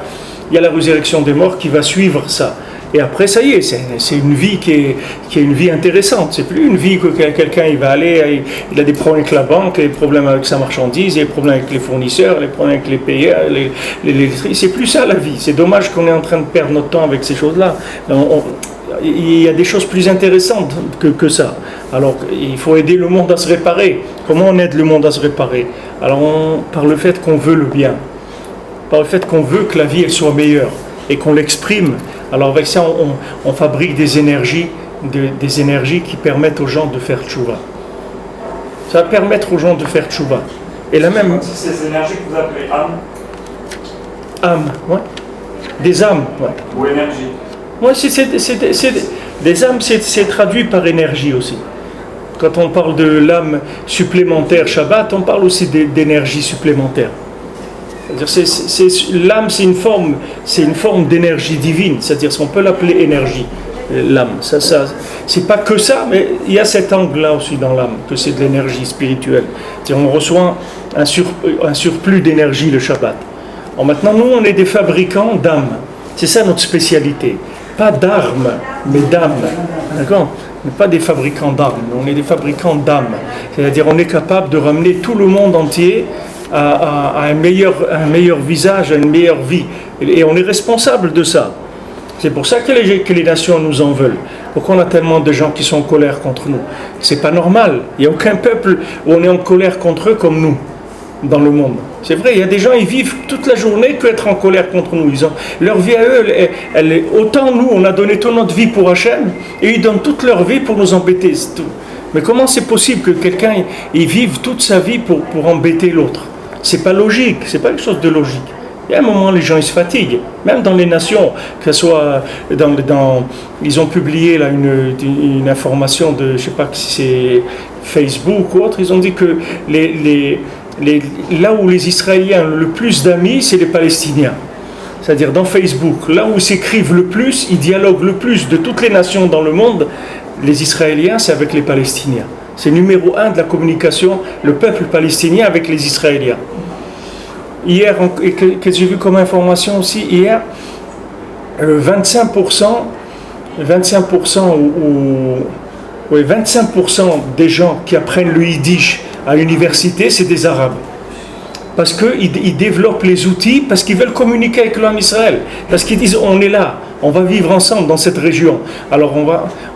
il y a la résurrection des morts qui va suivre ça. Et après, ça y est, c'est une vie qui est une vie intéressante. C'est plus une vie que quelqu'un il va aller, il a des problèmes avec la banque, des problèmes avec sa marchandise, des problèmes avec les fournisseurs, les problèmes avec les payeurs, c'est plus ça la vie. C'est dommage qu'on est en train de perdre notre temps avec ces choses-là. Il y a des choses plus intéressantes que ça. Alors, il faut aider le monde à se réparer. Comment on aide le monde à se réparer? Alors, par le fait qu'on veut le bien, par le fait qu'on veut que la vie elle soit meilleure et qu'on l'exprime. Alors avec ça, on fabrique des énergies qui permettent aux gens de faire tchouva. Ça va permettre aux gens de faire tchouva. Et la même...
C'est ces énergies que vous appelez âme.
Âme, ouais. Des âmes, ouais.
Ou énergie.
Ouais, des âmes, c'est traduit par énergie aussi. Quand on parle de l'âme supplémentaire Shabbat, on parle aussi d'énergie supplémentaire. L'âme, c'est une forme d'énergie divine, c'est-à-dire qu'on peut l'appeler énergie, l'âme. C'est pas que ça, mais il y a cet angle-là aussi dans l'âme, que c'est de l'énergie spirituelle. C'est-à-dire on reçoit un surplus d'énergie le Shabbat. Alors maintenant, nous, on est des fabricants d'âme. C'est ça notre spécialité. Pas d'armes, mais d'âme. D'accord ? On n'est pas des fabricants d'armes, on est des fabricants d'âme. C'est-à-dire on est capable de ramener tout le monde entier à un meilleur visage, à une meilleure vie. Et on est responsable de ça. C'est pour ça que les nations nous en veulent. Pourquoi on a tellement de gens qui sont en colère contre nous? C'est pas normal. Il n'y a aucun peuple où on est en colère contre eux comme nous, dans le monde. C'est vrai, il y a des gens, ils vivent toute la journée qu'être en colère contre nous. Leur vie à eux, autant nous, on a donné toute notre vie pour Hachem, et ils donnent toute leur vie pour nous embêter. C'est tout. Mais comment c'est possible que quelqu'un il vive toute sa vie pour embêter l'autre? C'est pas logique, c'est pas quelque chose de logique. Il y a un moment, les gens ils se fatiguent, même dans les nations, que ce soit ils ont publié là une information de, je sais pas si c'est Facebook ou autre, ils ont dit que là où les Israéliens ont le plus d'amis, c'est les Palestiniens. C'est-à-dire dans Facebook, là où ils s'écrivent le plus, ils dialoguent le plus de toutes les nations dans le monde, les Israéliens, c'est avec les Palestiniens. C'est numéro 1 de la communication, le peuple palestinien avec les Israéliens. Hier, que j'ai vu comme information aussi, hier, 25% des gens qui apprennent le Yiddish à l'université, c'est des Arabes. Parce qu'ils développent les outils, parce qu'ils veulent communiquer avec l'homme Israël. Parce qu'ils disent, on est là, on va vivre ensemble dans cette région. Alors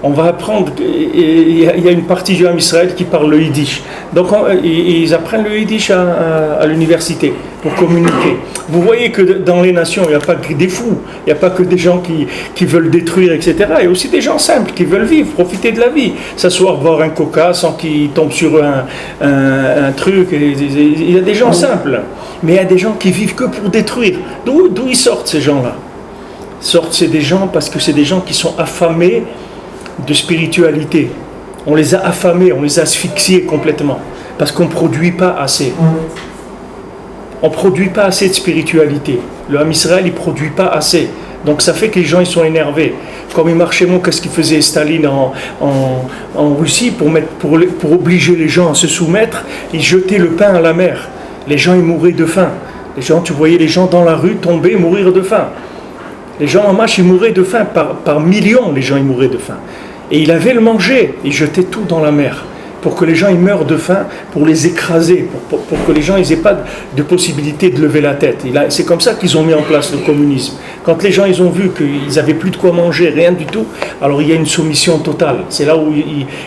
on va apprendre, il y a une partie du homme Israël qui parle le Yiddish. Donc ils apprennent le Yiddish à l'université pour communiquer. Vous voyez que dans les nations, il n'y a pas que des fous, il n'y a pas que des gens qui veulent détruire, etc. Il y a aussi des gens simples qui veulent vivre, profiter de la vie. S'asseoir, boire un coca sans qu'ils tombent sur un truc. Il y a des gens simples, mais il y a des gens qui vivent que pour détruire. D'où ils sortent ces gens-là? C'est des gens parce que c'est des gens qui sont affamés de spiritualité. On les a affamés, on les a asphyxiés complètement parce qu'on ne produit pas assez. On ne produit pas assez de spiritualité. Le Ham Israël, il ne produit pas assez. Donc ça fait que les gens ils sont énervés. Comme il marchait, qu'est-ce qu'il faisait Staline en Russie pour obliger les gens à se soumettre? Il jetait le pain à la mer. Les gens ils mouraient de faim. Tu voyais les gens dans la rue tomber, mourir de faim. Les gens en marche, ils mouraient de faim. Par millions, les gens ils mouraient de faim. Et il avait le manger. Il jetait tout dans la mer. Pour que les gens ils meurent de faim, pour les écraser, pour que les gens ils n'aient pas de possibilité de lever la tête. C'est comme ça qu'ils ont mis en place le communisme. Quand les gens ils ont vu qu'ils n'avaient plus de quoi manger, rien du tout, alors il y a une soumission totale. C'est là où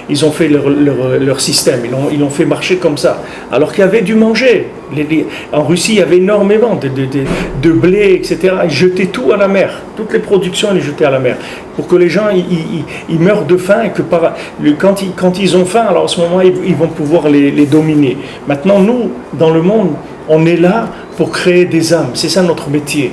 ils ont fait leur système, ils l'ont fait marcher comme ça. Alors qu'il y avait du manger, En Russie, il y avait énormément de blé, etc. Ils jetaient tout à la mer. Toutes les productions, ils les jetaient à la mer. Pour que les gens ils meurent de faim et que quand ils ont faim, alors à ce moment, ils vont pouvoir les dominer. Maintenant, nous, dans le monde, on est là pour créer des âmes. C'est ça notre métier.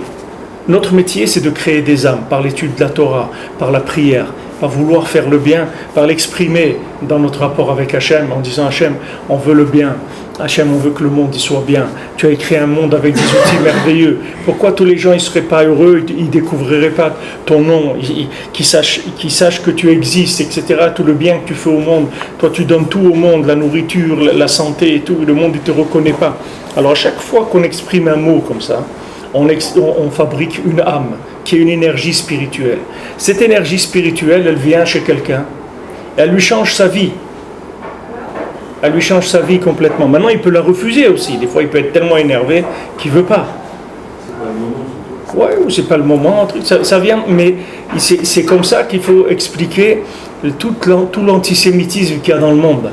Notre métier, c'est de créer des âmes par l'étude de la Torah, par la prière, par vouloir faire le bien, par l'exprimer dans notre rapport avec Hachem, en disant Hachem, on veut le bien. Hachem, on veut que le monde y soit bien. Tu as créé un monde avec des outils merveilleux. Pourquoi tous les gens ne seraient pas heureux, ils ne découvriraient pas ton nom, qu'ils sachent que tu existes, etc. Tout le bien que tu fais au monde. Toi, tu donnes tout au monde, la nourriture, la santé et tout. Le monde ne te reconnaît pas. Alors, à chaque fois qu'on exprime un mot comme ça, on fabrique une âme qui est une énergie spirituelle. Cette énergie spirituelle, elle vient chez quelqu'un, elle lui change sa vie. Elle lui change sa vie complètement. Maintenant, il peut la refuser aussi. Des fois, il peut être tellement énervé qu'il ne veut pas. Ouais, ou c'est pas le moment. Ça vient, mais c'est comme ça qu'il faut expliquer tout l'antisémitisme qu'il y a dans le monde.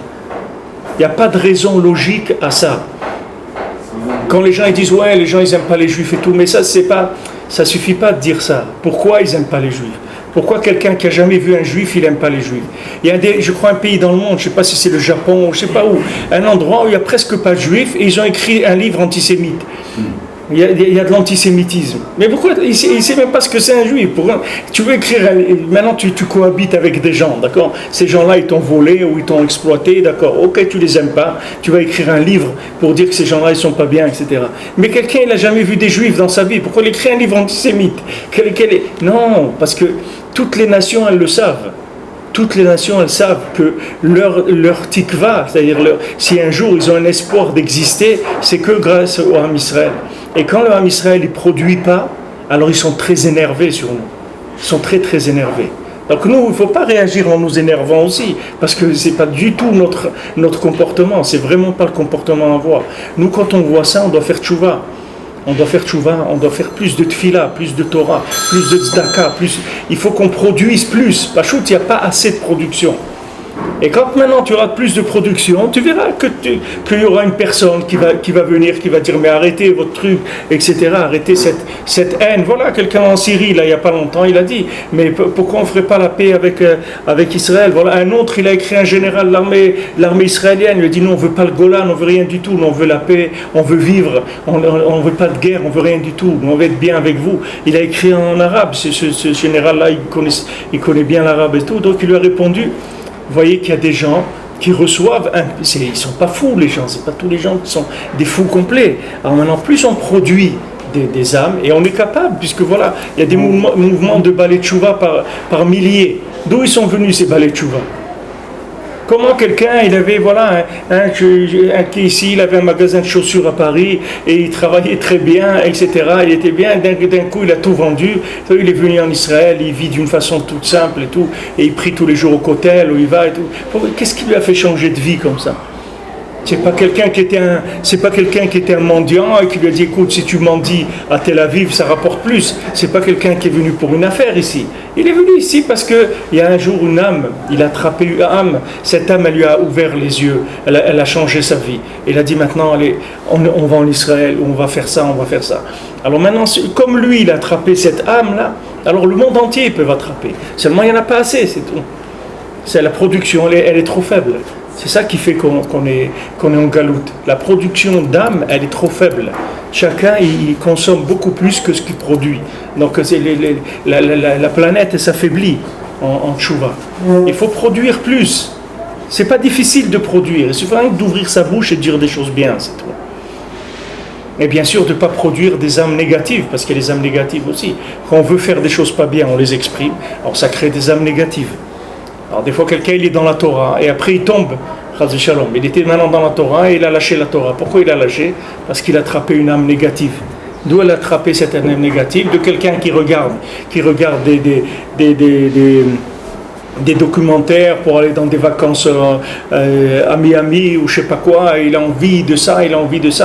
Il n'y a pas de raison logique à ça. Quand les gens ils disent ouais, les gens ils n'aiment pas les juifs et tout, mais ça suffit pas de dire ça. Pourquoi ils n'aiment pas les juifs? Pourquoi quelqu'un qui a jamais vu un juif, il n'aime pas les juifs? Il y a je crois un pays dans le monde, je ne sais pas si c'est le Japon, je ne sais pas où, un endroit où il n'y a presque pas de juifs et ils ont écrit un livre antisémite. Il y a de l'antisémitisme. Mais pourquoi? Il ne sait même pas ce que c'est un juif. Tu veux écrire, maintenant tu cohabites avec des gens, d'accord? Ces gens-là, ils t'ont volé ou ils t'ont exploité, d'accord? Ok, tu les aimes pas, tu vas écrire un livre pour dire que ces gens-là, ils sont pas bien, etc. Mais quelqu'un, il n'a jamais vu des juifs dans sa vie. Pourquoi il écrit un livre antisémite? Non, parce que toutes les nations, elles le savent. Toutes les nations, elles savent que leur tikva, c'est-à-dire si un jour ils ont un espoir d'exister, c'est que grâce au Ham Israël. Et quand le Ham Israël ne produit pas, alors ils sont très énervés sur nous. Ils sont très très énervés. Donc nous, il ne faut pas réagir en nous énervant aussi, parce que ce n'est pas du tout notre comportement, c'est vraiment pas le comportement à avoir. Nous, quand on voit ça, on doit faire tchouva. On doit faire tchouva, on doit faire plus de tfila, plus de Torah, plus de tzedaka, il faut qu'on produise plus. Pachout, il n'y a pas assez de production. Et quand maintenant tu auras plus de production, tu verras qu'il y aura une personne qui va venir, qui va dire mais arrêtez votre truc, etc. Arrêtez cette haine. Voilà, quelqu'un en Syrie, là, il n'y a pas longtemps, il a dit mais pourquoi on ne ferait pas la paix avec Israël? Voilà, un autre, il a écrit un général de l'armée israélienne, il a dit non, on ne veut pas le Golan, on ne veut rien du tout, on veut la paix, on veut vivre, on ne veut pas de guerre, on ne veut rien du tout, on veut être bien avec vous. Il a écrit en arabe, ce général-là, il connaît bien l'arabe et tout, donc il lui a répondu. Vous voyez qu'il y a des gens qui reçoivent, ils ne sont pas fous les gens, ce n'est pas tous les gens qui sont des fous complets. Alors maintenant, plus on produit des âmes, et on est capable, puisque voilà, il y a des mouvements de balai tchouva par milliers. D'où ils sont venus ces balai tchouva? Comment quelqu'un, il avait, voilà, un qui ici, il avait un magasin de chaussures à Paris, et il travaillait très bien, etc. Il était bien, d'un coup, il a tout vendu. Il est venu en Israël, il vit d'une façon toute simple et tout, et il prie tous les jours au kotel, où il va et tout. Qu'est-ce qui lui a fait changer de vie comme ça? C'est pas quelqu'un qui était un mendiant et qui lui a dit écoute, si tu mendis à Tel Aviv, ça rapporte plus. C'est pas quelqu'un qui est venu pour une affaire ici. Il est venu ici parce que il y a un jour une âme, il a attrapé une âme. Cette âme, elle lui a ouvert les yeux. Elle a changé sa vie. Il a dit maintenant, allez, on va en Israël, on va faire ça, on va faire ça. Alors maintenant, comme lui, il a attrapé cette âme-là, alors le monde entier peut attraper. Seulement, il n'y en a pas assez, c'est tout. C'est la production, elle est trop faible. C'est ça qui fait qu'on est en galoute. La production d'âme, elle est trop faible. Chacun, il consomme beaucoup plus que ce qu'il produit. Donc la planète, elle s'affaiblit en tchouva. Il faut produire plus. C'est pas difficile de produire. Il suffit d'ouvrir sa bouche et de dire des choses bien, c'est tout. Et bien sûr, de ne pas produire des âmes négatives, parce qu'il y a des âmes négatives aussi. Quand on veut faire des choses pas bien, on les exprime. Alors ça crée des âmes négatives. Alors des fois quelqu'un il est dans la Torah et après il tombe, il était maintenant dans la Torah et il a lâché la Torah. Pourquoi il a lâché? Parce qu'il a attrapé une âme négative. D'où elle a attrapé cette âme négative? De quelqu'un qui regarde des documentaires pour aller dans des vacances à Miami ou je sais pas quoi, il a envie de ça,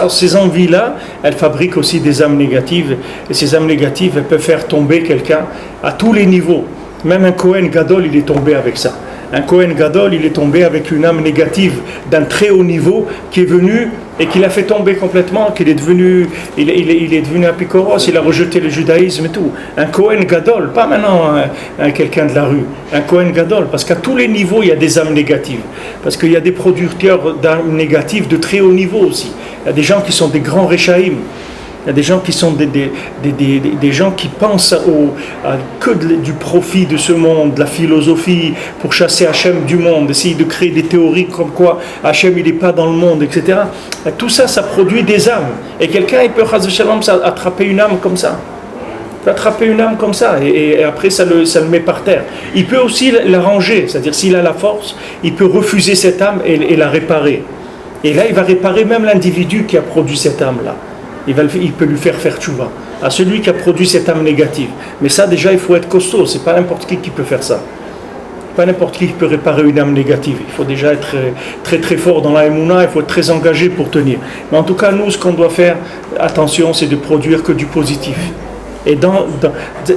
Ces envies-là, elles fabriquent aussi des âmes négatives et ces âmes négatives, elles peuvent faire tomber quelqu'un à tous les niveaux. Même un Kohen Gadol, il est tombé avec ça. Un Kohen Gadol, il est tombé avec une âme négative d'un très haut niveau qui est venu et qui l'a fait tomber complètement, qu'il est devenu, il est devenu un picoros, il a rejeté le judaïsme et tout. Un Kohen Gadol, pas maintenant quelqu'un de la rue, un Kohen Gadol, parce qu'à tous les niveaux, il y a des âmes négatives. Parce qu'il y a des producteurs d'âmes négatives de très haut niveau aussi. Il y a des gens qui sont des grands Réchaïm. Il y a des gens qui sont des gens qui pensent du profit de ce monde, de la philosophie, pour chasser Hachem du monde, essayer de créer des théories comme quoi Hachem il n'est pas dans le monde, etc. Et tout ça, ça produit des âmes. Et quelqu'un, il peut attraper une âme comme ça. Il peut attraper une âme comme ça, et après ça le met par terre. Il peut aussi l'arranger, c'est-à-dire s'il a la force, il peut refuser cette âme et la réparer. Et là, il va réparer même l'individu qui a produit cette âme-là. Il peut lui faire tchouva à celui qui a produit cette âme négative. Mais ça, déjà, il faut être costaud. C'est pas n'importe qui peut faire ça. Pas n'importe qui peut réparer une âme négative. Il faut déjà être très très fort dans la Emouna. Il faut être très engagé pour tenir. Mais en tout cas, nous, ce qu'on doit faire, attention, c'est de produire que du positif. Et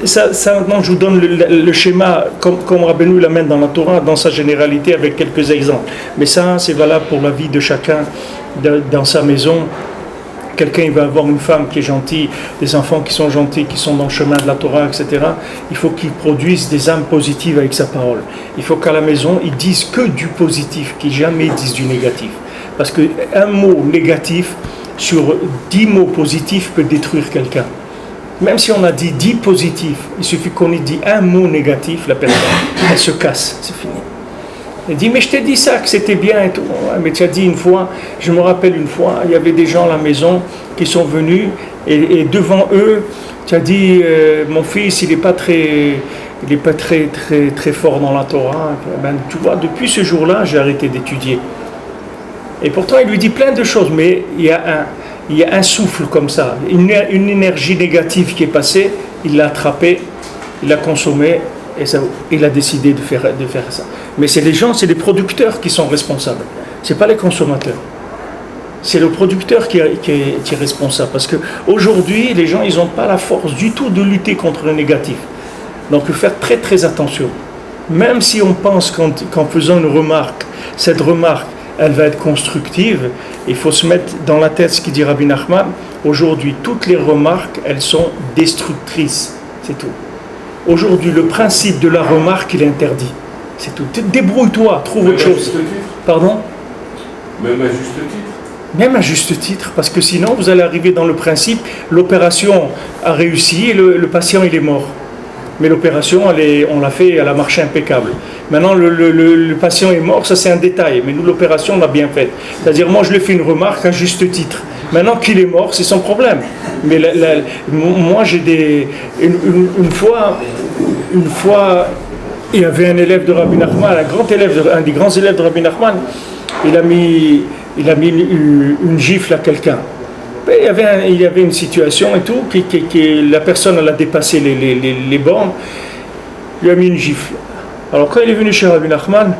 ça maintenant, je vous donne le schéma comme Rabbeinu l'amène dans la Torah, dans sa généralité, avec quelques exemples. Mais ça, c'est valable pour la vie de chacun dans sa maison. Quelqu'un il va avoir une femme qui est gentille, des enfants qui sont gentils, qui sont dans le chemin de la Torah, etc. Il faut qu'ils produisent des âmes positives avec sa parole. Il faut qu'à la maison, ils disent que du positif, qu'ils jamais disent du négatif. Parce qu'un mot négatif sur 10 mots positifs peut détruire quelqu'un. Même si on a dit 10 positifs, il suffit qu'on ait dit un mot négatif, la personne, elle se casse, c'est fini. Il dit, mais je t'ai dit ça, que c'était bien et tout. Ouais, mais tu as dit une fois, je me rappelle une fois, il y avait des gens à la maison qui sont venus et devant eux, tu as dit, mon fils, il n'est pas très fort dans la Torah. Ben, tu vois, depuis ce jour-là, j'ai arrêté d'étudier. Et pourtant, il lui dit plein de choses, mais il y a un souffle comme ça, une énergie négative qui est passée, il l'a attrapé, il l'a consommé, et ça, il a décidé de faire ça. Mais c'est les producteurs qui sont responsables. C'est pas les consommateurs. C'est le producteur qui est responsable. Parce qu'aujourd'hui, les gens, ils n'ont pas la force du tout de lutter contre le négatif. Donc, il faut faire très très attention. Même si on pense qu'en faisant une remarque, cette remarque, elle va être constructive, il faut se mettre dans la tête ce qu'il dit Rabbi Nachman. Aujourd'hui, toutes les remarques, elles sont destructrices. C'est tout. Aujourd'hui, le principe de la remarque, il est interdit. C'est tout. Débrouille-toi, trouve autre chose. Pardon ?
Même à juste titre.
Même à juste titre, parce que sinon, vous allez arriver dans le principe, l'opération a réussi et le patient, il est mort. Mais l'opération, on l'a fait, elle a marché impeccable. Maintenant, le patient est mort, ça c'est un détail, mais nous, l'opération, on l'a bien faite. C'est-à-dire, moi, je lui fais une remarque à juste titre. Maintenant qu'il est mort, c'est son problème. Mais moi, j'ai une fois, il y avait un élève de Rabbi Nachman, un des grands élèves de Rabbi Nachman, il a mis une gifle à quelqu'un. Il y avait une situation et tout, la personne elle a dépassé les bornes, il lui a mis une gifle. Alors quand il est venu chez Rabbi Nachman,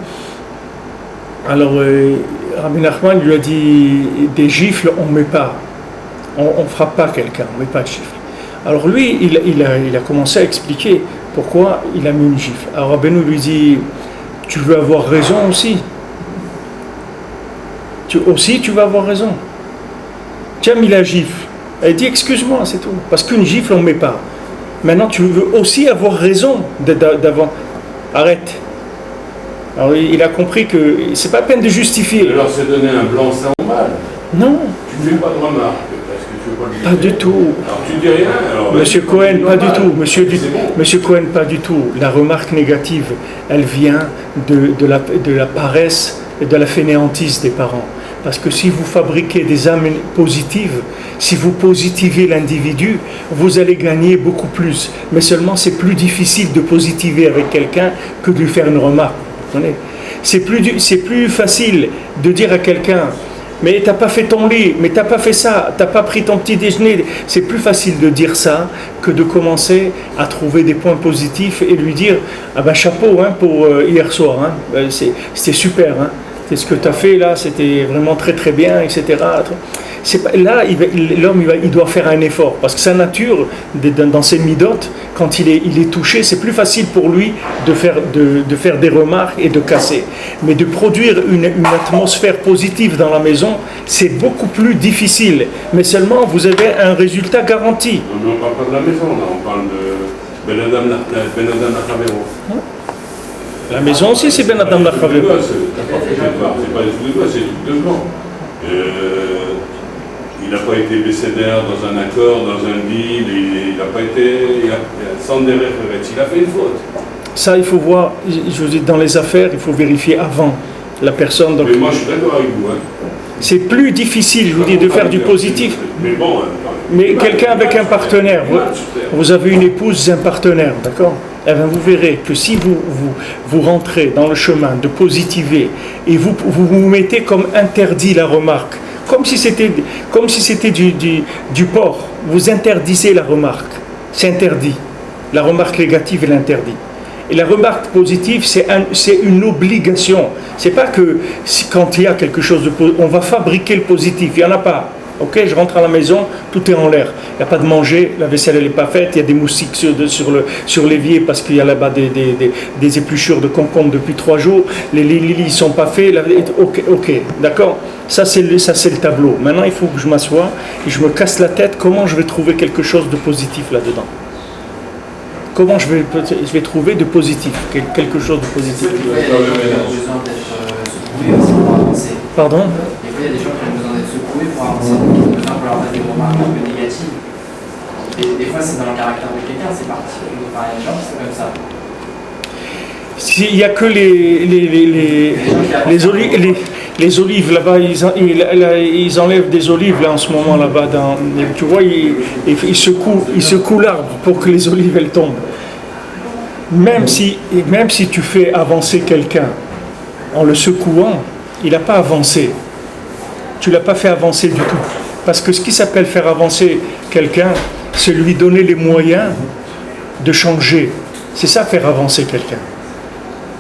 Rabbi Nachman lui a dit, des gifles on ne met pas, on ne frappe pas quelqu'un, on ne met pas de gifle. Alors lui, il a commencé à expliquer pourquoi il a mis une gifle. Alors Rabbeinu lui dit, tu veux avoir raison aussi. Tu vas avoir raison. Tu as mis la gifle. Elle dit, excuse-moi, c'est tout. Parce qu'une gifle, on ne met pas. Maintenant, tu veux aussi avoir raison d'avoir... Arrête. Alors il a compris que c'est pas la peine de justifier.
Alors c'est donner un blanc-seing au mal.
Non.
Tu ne fais pas de remarque. Parce que tu veux pas lui
Pas du tout.
Alors tu dis rien. Alors,
Monsieur Cohen, pas du tout. Monsieur Cohen, pas du tout. La remarque négative, elle vient de la paresse et de la fainéantise des parents. Parce que si vous fabriquez des âmes positives, si vous positivez l'individu, vous allez gagner beaucoup plus. Mais seulement c'est plus difficile de positiver avec quelqu'un que de lui faire une remarque. C'est plus facile de dire à quelqu'un, mais t'as pas fait ton lit, mais t'as pas fait ça, t'as pas pris ton petit déjeuner. C'est plus facile de dire ça que de commencer à trouver des points positifs et lui dire, ah ben chapeau pour hier soir, c'était super. C'est ce que tu as fait là, c'était vraiment très très bien, etc. là, l'homme il doit faire un effort parce que sa nature, dans ses midotes, quand il est touché, c'est plus facile pour lui de faire des remarques et de casser. Mais de produire une atmosphère positive dans la maison, c'est beaucoup plus difficile. Mais seulement, vous avez un résultat garanti.
Mais on ne parle pas de la maison, là, on parle de Ben Adam Lachavero.
La maison aussi, c'est Ben Adam Lachavero.
C'est pas les trucs de doigts, c'est les trucs de blanc. Il n'a pas été bécédaire dans un accord, dans un deal, il n'a pas été sans derrière, il a fait une faute.
Ça, il faut voir, je vous dis, dans les affaires, il faut vérifier avant la personne. Donc,
mais moi, je suis d'accord avec vous. Hein.
C'est plus difficile, je vous dis, de faire du positif.
Mais bon.
Mais quelqu'un avec un partenaire, vous avez une épouse, un partenaire, d'accord? Eh bien, vous verrez que si vous rentrez dans le chemin de positiver et vous mettez comme interdit la remarque, comme si c'était du porc, vous interdisez la remarque, c'est interdit. La remarque négative est l'interdit. Et la remarque positive, c'est une obligation. C'est pas que quand il y a quelque chose de positif, on va fabriquer le positif, il n'y en a pas. Ok, je rentre à la maison, tout est en l'air. Il n'y a pas de manger, la vaisselle elle n'est pas faite, il y a des moustiques sur l'évier parce qu'il y a là-bas des épluchures de concombre depuis 3 jours, les lits ne sont pas faits. Ok, d'accord. Ça c'est le tableau. Maintenant il faut que je m'assoie et je me casse la tête comment je vais trouver quelque chose de positif là-dedans. Comment je vais trouver de positif, quelque chose de positif. Pardon ?
Il y a des gens qui ont besoin d'être secoués pour avancer, pour leur faire des remarques un peu négatives. Et des fois, c'est dans le caractère de quelqu'un, c'est particulier. Enfin, il y a des gens qui sont comme ça.
S'il n'y a que les olives là-bas, ils enlèvent des olives là en ce moment là-bas. Tu vois, ils secouent l'arbre pour que les olives elles tombent. Même si tu fais avancer quelqu'un en le secouant, il n'a pas avancé. Tu ne l'as pas fait avancer du tout. Parce que ce qui s'appelle faire avancer quelqu'un, c'est lui donner les moyens de changer. C'est ça, faire avancer quelqu'un.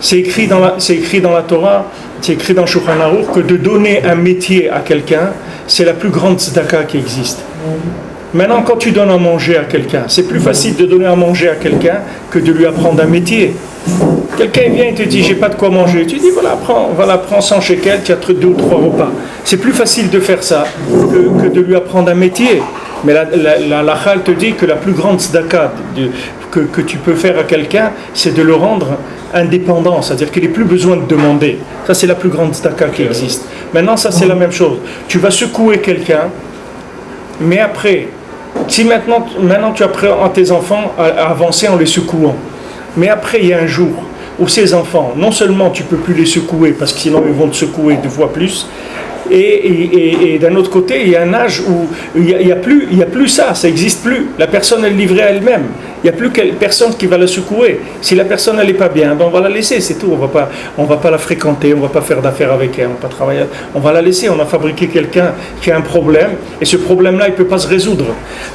C'est écrit dans la Torah, c'est écrit dans Shulchan Aruch que de donner un métier à quelqu'un, c'est la plus grande tzedaka qui existe. Maintenant, quand tu donnes à manger à quelqu'un, c'est plus facile de donner à manger à quelqu'un que de lui apprendre un métier. Quelqu'un vient et te dit j'ai pas de quoi manger. Tu dis voilà, prends 100 shekels, tu as 2 ou 3 repas. C'est plus facile de faire ça que de lui apprendre un métier. Mais la halakha te dit que la plus grande tzedaka que tu peux faire à quelqu'un, c'est de le rendre indépendant, c'est-à-dire qu'il n'ait plus besoin de demander. Ça, c'est la plus grande tzedaka qui existe. Maintenant, ça, c'est la même chose. Tu vas secouer quelqu'un, mais après, si maintenant tu apprends à tes enfants à avancer en les secouant, mais après, il y a un jour où ces enfants, non seulement tu ne peux plus les secouer, parce que sinon ils vont te secouer 2 fois plus, et d'un autre côté, il y a un âge où il n'y a plus ça n'existe plus. La personne est livrée à elle-même. Il n'y a plus personne qui va la secouer. Si la personne n'est pas bien, ben on va la laisser, c'est tout. On va pas la fréquenter, on ne va pas faire d'affaires avec elle, on ne va pas travailler. On va la laisser. On a fabriqué quelqu'un qui a un problème, et ce problème-là, il ne peut pas se résoudre.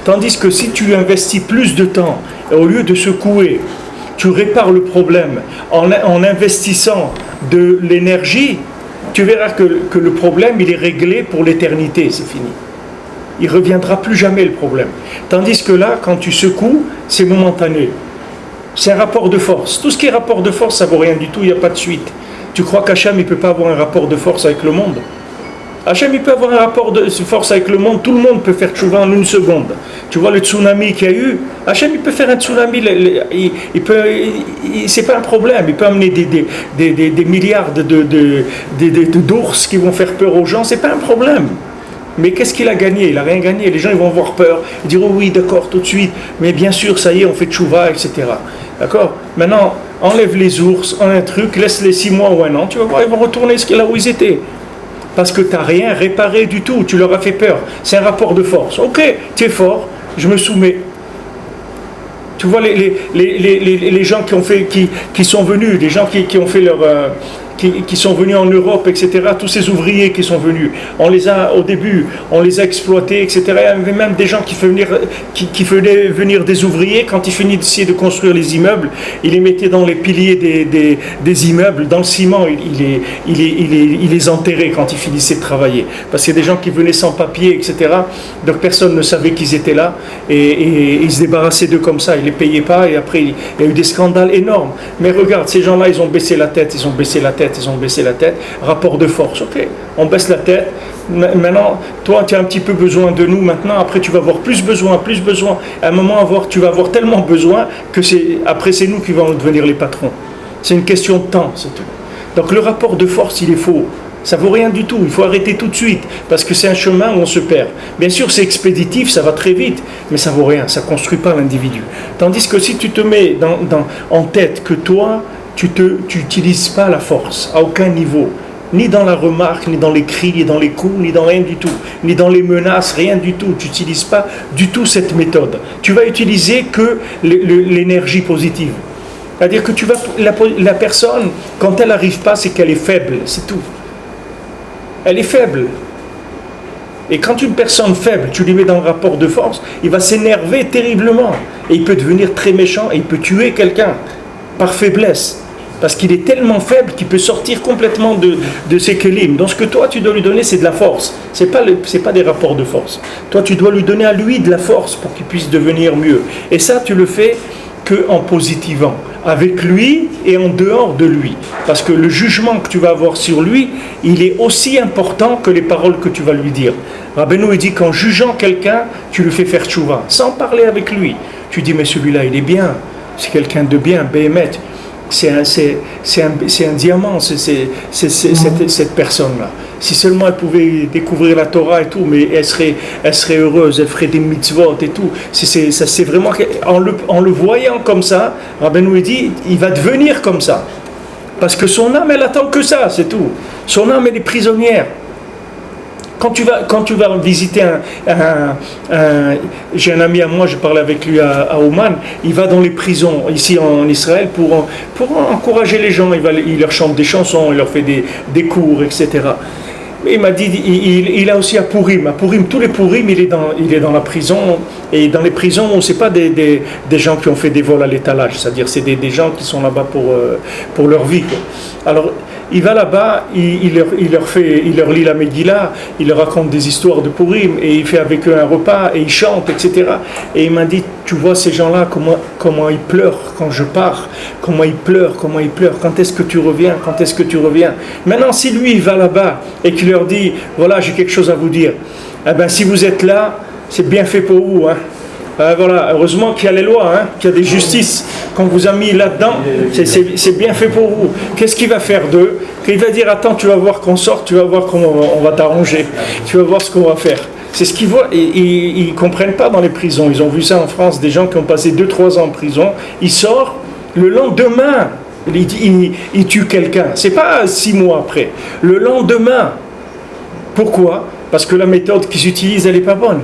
Tandis que si tu investis plus de temps, et au lieu de secouer, tu répares le problème en investissant de l'énergie, tu verras que le problème, il est réglé pour l'éternité, c'est fini. Il ne reviendra plus jamais le problème. Tandis que là, quand tu secoues, c'est momentané. C'est un rapport de force. Tout ce qui est rapport de force, ça ne vaut rien du tout, il n'y a pas de suite. Tu crois qu'Hachem, il ne peut pas avoir un rapport de force avec le monde ? Hachem, il peut avoir un rapport de force avec le monde, tout le monde peut faire tchouva en 1 seconde. Tu vois le tsunami qu'il y a eu, Hachem, il peut faire un tsunami, c'est pas un problème, il peut amener des milliards d'ours qui vont faire peur aux gens, c'est pas un problème. Mais qu'est-ce qu'il a gagné ? Il n'a rien gagné, les gens ils vont avoir peur, ils diront oh oui d'accord tout de suite, mais bien sûr ça y est on fait tchouva, etc. D'accord ? Maintenant, enlève les ours, un truc, laisse-les 6 mois ou 1 an, tu vas voir, ils vont retourner là où ils étaient. Parce que tu n'as rien réparé du tout, tu leur as fait peur. C'est un rapport de force. Ok, tu es fort, je me soumets. Tu vois les gens qui sont venus, les gens qui ont fait qui sont venus en Europe, etc., tous ces ouvriers qui sont venus, au début, on les a exploités, etc. Il y avait même des gens qui faisaient venir des ouvriers, quand ils finissaient de construire les immeubles, ils les mettaient dans les piliers des immeubles, dans le ciment, ils les enterraient quand ils finissaient de travailler. Parce qu'il y a des gens qui venaient sans papier, etc. Donc personne ne savait qu'ils étaient là, et ils se débarrassaient d'eux comme ça, ils ne les payaient pas, et après il y a eu des scandales énormes. Mais regarde, ces gens-là, ils ont baissé la tête, ils ont baissé la tête, rapport de force, ok, on baisse la tête, maintenant, toi tu as un petit peu besoin de nous maintenant, après tu vas avoir plus besoin, à un moment tu vas avoir tellement besoin que après c'est nous qui vont devenir les patrons. C'est une question de temps, c'est tout. Donc le rapport de force, il est faux. Ça vaut rien du tout, il faut arrêter tout de suite, parce que c'est un chemin où on se perd. Bien sûr, c'est expéditif, ça va très vite, mais ça vaut rien, ça ne construit pas l'individu. Tandis que si tu te mets en tête que toi, tu n'utilises pas la force, à aucun niveau, ni dans la remarque, ni dans les cris, ni dans les coups, ni dans rien du tout, ni dans les menaces, rien du tout, tu n'utilises pas du tout cette méthode. Tu vas utiliser que l'énergie positive. C'est-à-dire que la personne, quand elle n'arrive pas, c'est qu'elle est faible, c'est tout. Elle est faible. Et quand une personne faible, tu lui mets dans le rapport de force, il va s'énerver terriblement. Et il peut devenir très méchant et il peut tuer quelqu'un par faiblesse. Parce qu'il est tellement faible qu'il peut sortir complètement de ses kelim. Donc ce que toi tu dois lui donner, c'est de la force. C'est pas des rapports de force. Toi tu dois lui donner à lui de la force pour qu'il puisse devenir mieux. Et ça tu le fais qu'en positivant. Avec lui et en dehors de lui. Parce que le jugement que tu vas avoir sur lui, il est aussi important que les paroles que tu vas lui dire. Rabbeinu il dit qu'en jugeant quelqu'un, tu lui fais faire tchouva, sans parler avec lui. Tu dis mais celui-là il est bien, c'est quelqu'un de bien, Béhémet. C'est un diamant, cette personne-là. Si seulement elle pouvait découvrir la Torah et tout, mais elle serait heureuse, elle ferait des mitzvot et tout. C'est vraiment, en le voyant comme ça, Rabbeinu dit, il va devenir comme ça. Parce que son âme, elle attend que ça, c'est tout. Son âme, elle est prisonnière. Quand tu vas visiter j'ai un ami à moi, je parlais avec lui à Oman, il va dans les prisons ici en Israël pour encourager les gens, il leur chante des chansons, il leur fait des cours, etc. Et il m'a dit, il a aussi à Purim, tous les Purim, il est dans la prison, et dans les prisons, c'est pas des gens qui ont fait des vols à l'étalage, c'est-à-dire c'est des gens qui sont là-bas pour leur vie, quoi. Alors, il va là-bas, il leur lit la Megillah, il leur raconte des histoires de Purim, et il fait avec eux un repas, et il chante, etc. Et il m'a dit, tu vois ces gens-là, comment ils pleurent quand je pars, comment ils pleurent, quand est-ce que tu reviens. Maintenant, si lui, il va là-bas, et qu'il leur dit, voilà, j'ai quelque chose à vous dire, eh bien, si vous êtes là, c'est bien fait pour vous, hein. Voilà, heureusement qu'il y a les lois, hein, qu'il y a des justices qu'on vous a mis là-dedans, c'est bien fait pour vous. Qu'est-ce qu'il va faire d'eux? Il va dire, attends, tu vas voir qu'on sort, tu vas voir comment on va t'arranger, tu vas voir ce qu'on va faire. C'est ce qu'ils voient, et ils ne comprennent pas dans les prisons. Ils ont vu ça en France, des gens qui ont passé 2-3 ans en prison, ils sortent, le lendemain, ils tuent quelqu'un. C'est pas 6 mois après, le lendemain. Pourquoi? Parce que la méthode qu'ils utilisent, elle n'est pas bonne.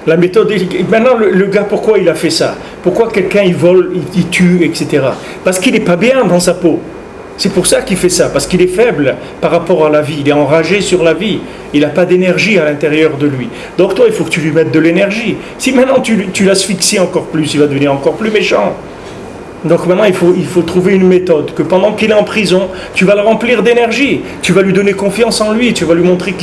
La méthode, maintenant le gars, pourquoi il a fait ça? Pourquoi quelqu'un il vole, il tue, etc. Parce qu'il n'est pas bien dans sa peau. C'est pour ça qu'il fait ça, parce qu'il est faible par rapport à la vie, il est enragé sur la vie, il n'a pas d'énergie à l'intérieur de lui. Donc toi, il faut que tu lui mettes de l'énergie. Si maintenant tu l'asphyxies encore plus, il va devenir encore plus méchant. Donc maintenant, il faut trouver une méthode, que pendant qu'il est en prison, tu vas le remplir d'énergie, tu vas lui donner confiance en lui, tu vas lui montrer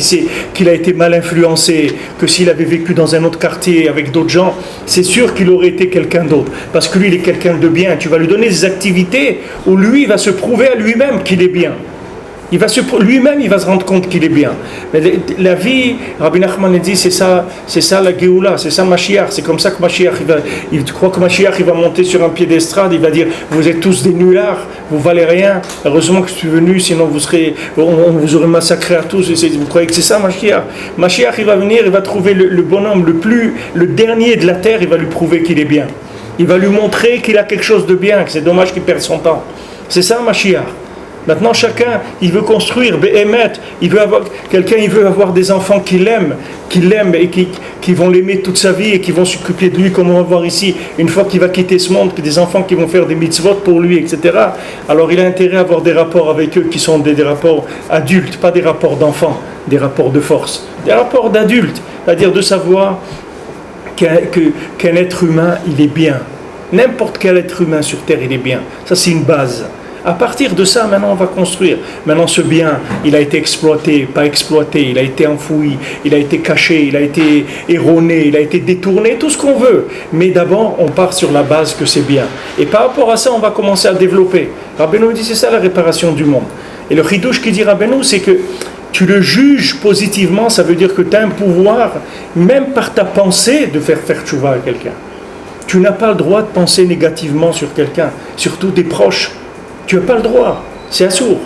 qu'il a été mal influencé, que s'il avait vécu dans un autre quartier avec d'autres gens, c'est sûr qu'il aurait été quelqu'un d'autre, parce que lui, il est quelqu'un de bien. Tu vas lui donner des activités où lui va se prouver à lui-même qu'il est bien. Lui-même, il va se rendre compte qu'il est bien. Mais la vie, Rabbi Nachman dit, c'est ça la Géoula, c'est ça Mashiach. C'est comme ça que Mashiach, tu crois que Mashiach, il va monter sur un pied d'estrade, il va dire, vous êtes tous des nullards, vous valez rien. Heureusement que je suis venu, sinon on vous aurait massacré à tous. Vous croyez que c'est ça Mashiach? Mashiach, il va venir, il va trouver le bonhomme, le dernier de la terre, il va lui prouver qu'il est bien. Il va lui montrer qu'il a quelque chose de bien, que c'est dommage qu'il perde son temps. C'est ça Mashiach. Maintenant, chacun, il veut construire, il veut avoir, quelqu'un, il veut avoir des enfants qui l'aiment et qui vont l'aimer toute sa vie et qui vont s'occuper de lui, comme on va voir ici, une fois qu'il va quitter ce monde, des enfants qui vont faire des mitzvot pour lui, etc. Alors, il a intérêt à avoir des rapports avec eux qui sont des rapports adultes, pas des rapports d'enfants, des rapports de force, des rapports d'adultes, c'est-à-dire de savoir qu'un être humain, il est bien. N'importe quel être humain sur Terre, il est bien. Ça, c'est une base. À partir de ça, maintenant, on va construire. Maintenant, ce bien, il a été exploité, pas exploité, il a été enfoui, il a été caché, il a été erroné, il a été détourné, tout ce qu'on veut. Mais d'abord, on part sur la base que c'est bien. Et par rapport à ça, on va commencer à développer. Rabbeinu dit, c'est ça la réparation du monde. Et le chidouche qui dit Rabbeinu, c'est que tu le juges positivement, ça veut dire que tu as un pouvoir, même par ta pensée, de faire tchouva à quelqu'un. Tu n'as pas le droit de penser négativement sur quelqu'un, surtout des proches. Tu n'as pas le droit, c'est assourd.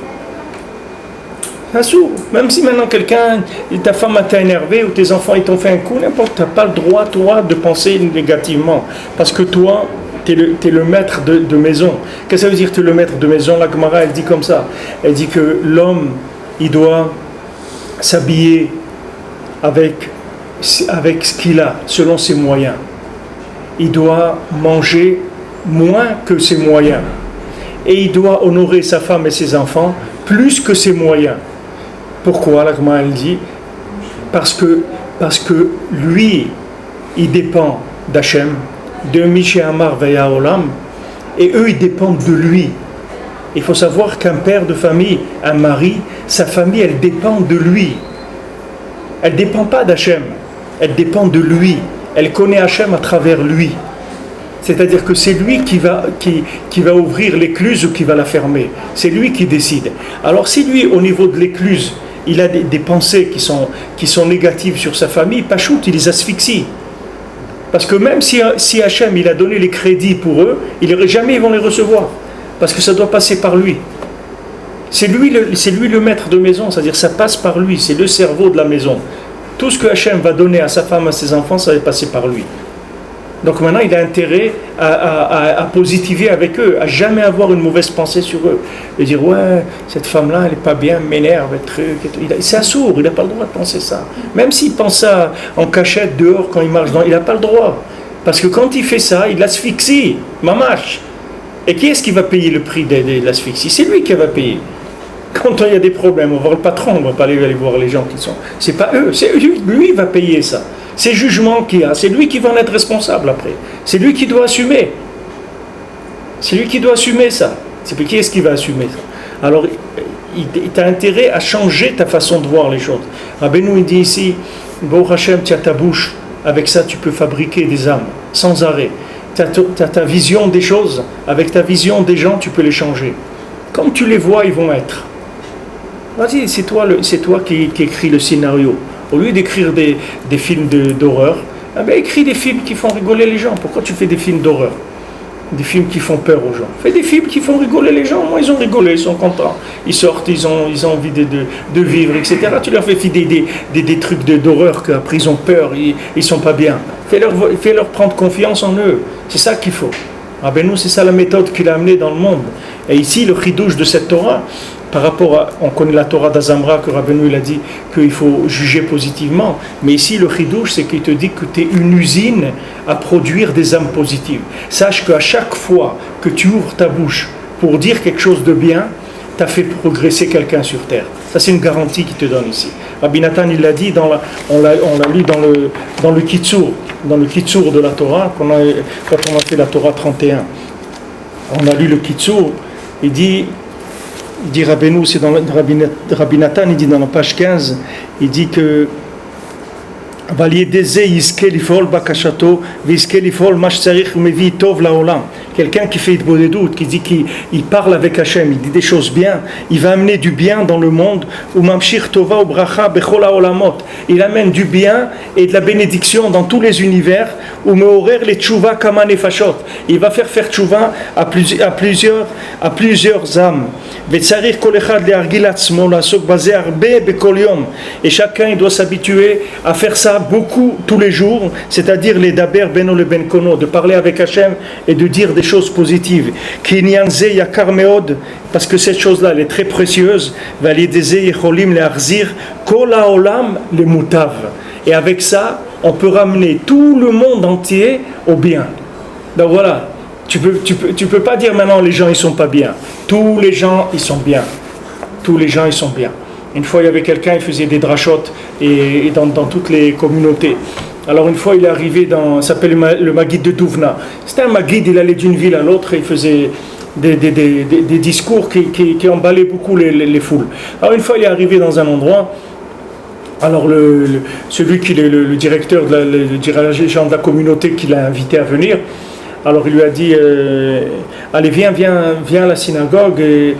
Assourd. Même si maintenant quelqu'un, ta femme t'a énervé ou tes enfants ils t'ont fait un coup, n'importe, tu n'as pas le droit, toi, de penser négativement. Parce que toi, tu es le maître de maison. Qu'est-ce que ça veut dire, tu es le maître de maison? La Gemara, elle dit comme ça. Elle dit que l'homme, il doit s'habiller avec ce qu'il a, selon ses moyens. Il doit manger moins que ses moyens. Et il doit honorer sa femme et ses enfants plus que ses moyens. Pourquoi? La Gemara elle dit parce que lui, il dépend d'Hachem, de Mishe Amar Veya Olam, et eux, ils dépendent de lui. Il faut savoir qu'un père de famille, un mari, sa famille, elle dépend de lui. Elle ne dépend pas d'Hachem, elle dépend de lui. Elle connaît Hachem à travers lui. C'est-à-dire que c'est lui qui va ouvrir l'écluse ou qui va la fermer. C'est lui qui décide. Alors si lui, au niveau de l'écluse, il a des pensées qui sont négatives sur sa famille, Pachout, il les asphyxie. Parce que même si Hachem, il a donné les crédits pour eux, jamais ils vont les recevoir. Parce que ça doit passer par lui. C'est lui le maître de maison, c'est-à-dire ça passe par lui, c'est le cerveau de la maison. Tout ce que Hachem va donner à sa femme, à ses enfants, ça va passer par lui. Donc maintenant, il a intérêt à positiver avec eux, à jamais avoir une mauvaise pensée sur eux. Et dire, ouais, cette femme-là, elle n'est pas bien, m'énerve, c'est assourd, il n'a pas le droit de penser ça. Même s'il pense ça en cachette, dehors, quand il marche il n'a pas le droit. Parce que quand il fait ça, il asphyxie, mamache. Et qui est-ce qui va payer le prix de l'asphyxie? C'est lui qui va payer. Quand il y a des problèmes, on va voir le patron, on ne va pas aller voir les gens qui sont. C'est pas eux, c'est lui qui va payer ça. Ces jugements qu'il y a, c'est lui qui va en être responsable après. C'est lui qui doit assumer. C'est lui qui doit assumer ça. C'est qui est-ce qui va assumer ça? Alors, tu as intérêt à changer ta façon de voir les choses. Rabbeinu, il dit ici, Baruch Hashem, tu as ta bouche, avec ça tu peux fabriquer des âmes, sans arrêt. Tu as ta vision des choses, avec ta vision des gens, tu peux les changer. Comme tu les vois, ils vont être. Vas-y, c'est toi qui écris le scénario. Au lieu d'écrire des films d'horreur, écris des films qui font rigoler les gens. Pourquoi tu fais des films d'horreur? Des films qui font peur aux gens. Fais des films qui font rigoler les gens. Moi, ils ont rigolé, ils sont contents. Ils sortent, ils ont envie de vivre, etc. Tu leur fais des trucs d'horreur qu'après ils ont peur, ils ne sont pas bien. Fais-leur prendre confiance en eux. C'est ça qu'il faut. Rabbeinu, c'est ça la méthode qu'il a amenée dans le monde. Et ici, le chidouche de cette Torah, par rapport à, on connaît la Torah d'Azamra que Rabbeinu il a dit qu'il faut juger positivement, mais ici le chidouche c'est qu'il te dit que tu es une usine à produire des âmes positives. Sache qu'à chaque fois que tu ouvres ta bouche pour dire quelque chose de bien, tu as fait progresser quelqu'un sur terre. Ça c'est une garantie qu'il te donne ici. Rabbi Nathan il l'a dit, on l'a lu dans le Kitsur de la Torah, quand on a fait la Torah 31. On a lu le Kitsur, il dit Rabbeinu, c'est dans Rabbi Nathan, il dit dans la page 15, il dit que quelqu'un qui fait des doutes, qui dit qu'il parle avec Hachem, il dit des choses bien, il va amener du bien dans le monde, il amène du bien et de la bénédiction dans tous les univers, il va faire tchouva à plusieurs âmes. Et chacun il doit s'habituer à faire ça ça beaucoup tous les jours, c'est-à-dire les daber beno le ben kono, de parler avec Hachem et de dire des choses positives. Kinyanze yakar meod, parce que cette chose-là, elle est très précieuse. Valideze yecholim le arzir kol haolam le mutav. Et avec ça, on peut ramener tout le monde entier au bien. Donc voilà, tu peux pas dire maintenant les gens ils sont pas bien. Tous les gens ils sont bien. Tous les gens ils sont bien. Une fois il y avait quelqu'un, il faisait des drachotes et dans toutes les communautés. Alors une fois il est arrivé ça s'appelle le Maguid de Douvna. C'était un Maguid, il allait d'une ville à l'autre et il faisait des discours qui emballaient beaucoup les foules. Alors une fois il est arrivé dans un endroit. Alors celui qui est le directeur, le dirigeant de la communauté qui l'a invité à venir, alors il lui a dit allez viens à la synagogue et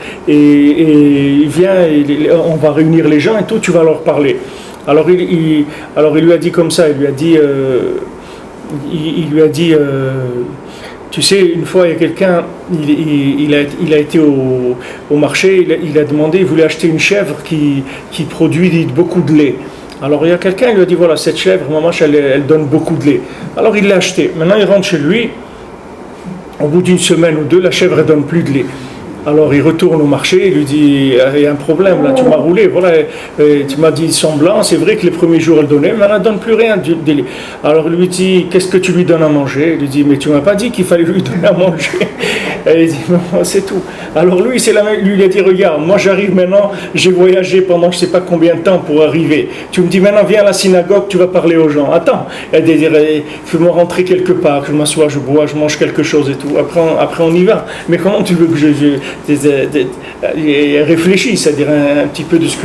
viens, on va réunir les gens et tout, tu vas leur parler. Alors il lui a dit comme ça, il lui a dit tu sais, une fois il y a quelqu'un, il a été au marché, il a demandé, il voulait acheter une chèvre qui produit beaucoup de lait. Alors il y a quelqu'un, il lui a dit voilà, cette chèvre, maman, elle donne beaucoup de lait. Alors il l'a acheté. Maintenant il rentre chez lui, au bout d'une semaine ou deux, la chèvre ne donne plus de lait. Alors il retourne au marché, il lui dit il y a un problème là, tu m'as roulé, voilà, tu m'as dit semblant, c'est vrai que les premiers jours elle donnait, mais elle ne donne plus rien de lait. Alors il lui dit qu'est-ce que tu lui donnes à manger? Il lui dit mais tu m'as pas dit qu'il fallait lui donner à manger. Et il dit c'est tout. Alors lui il a dit regarde, moi j'arrive maintenant, j'ai voyagé pendant je sais pas combien de temps pour arriver. Tu me dis maintenant viens à la synagogue, tu vas parler aux gens. Attends, fais-moi rentrer quelque part, que je m'assois, je bois, je mange quelque chose et tout. Après on y va. Mais comment tu veux que je réfléchis, c'est-à-dire un petit peu de ce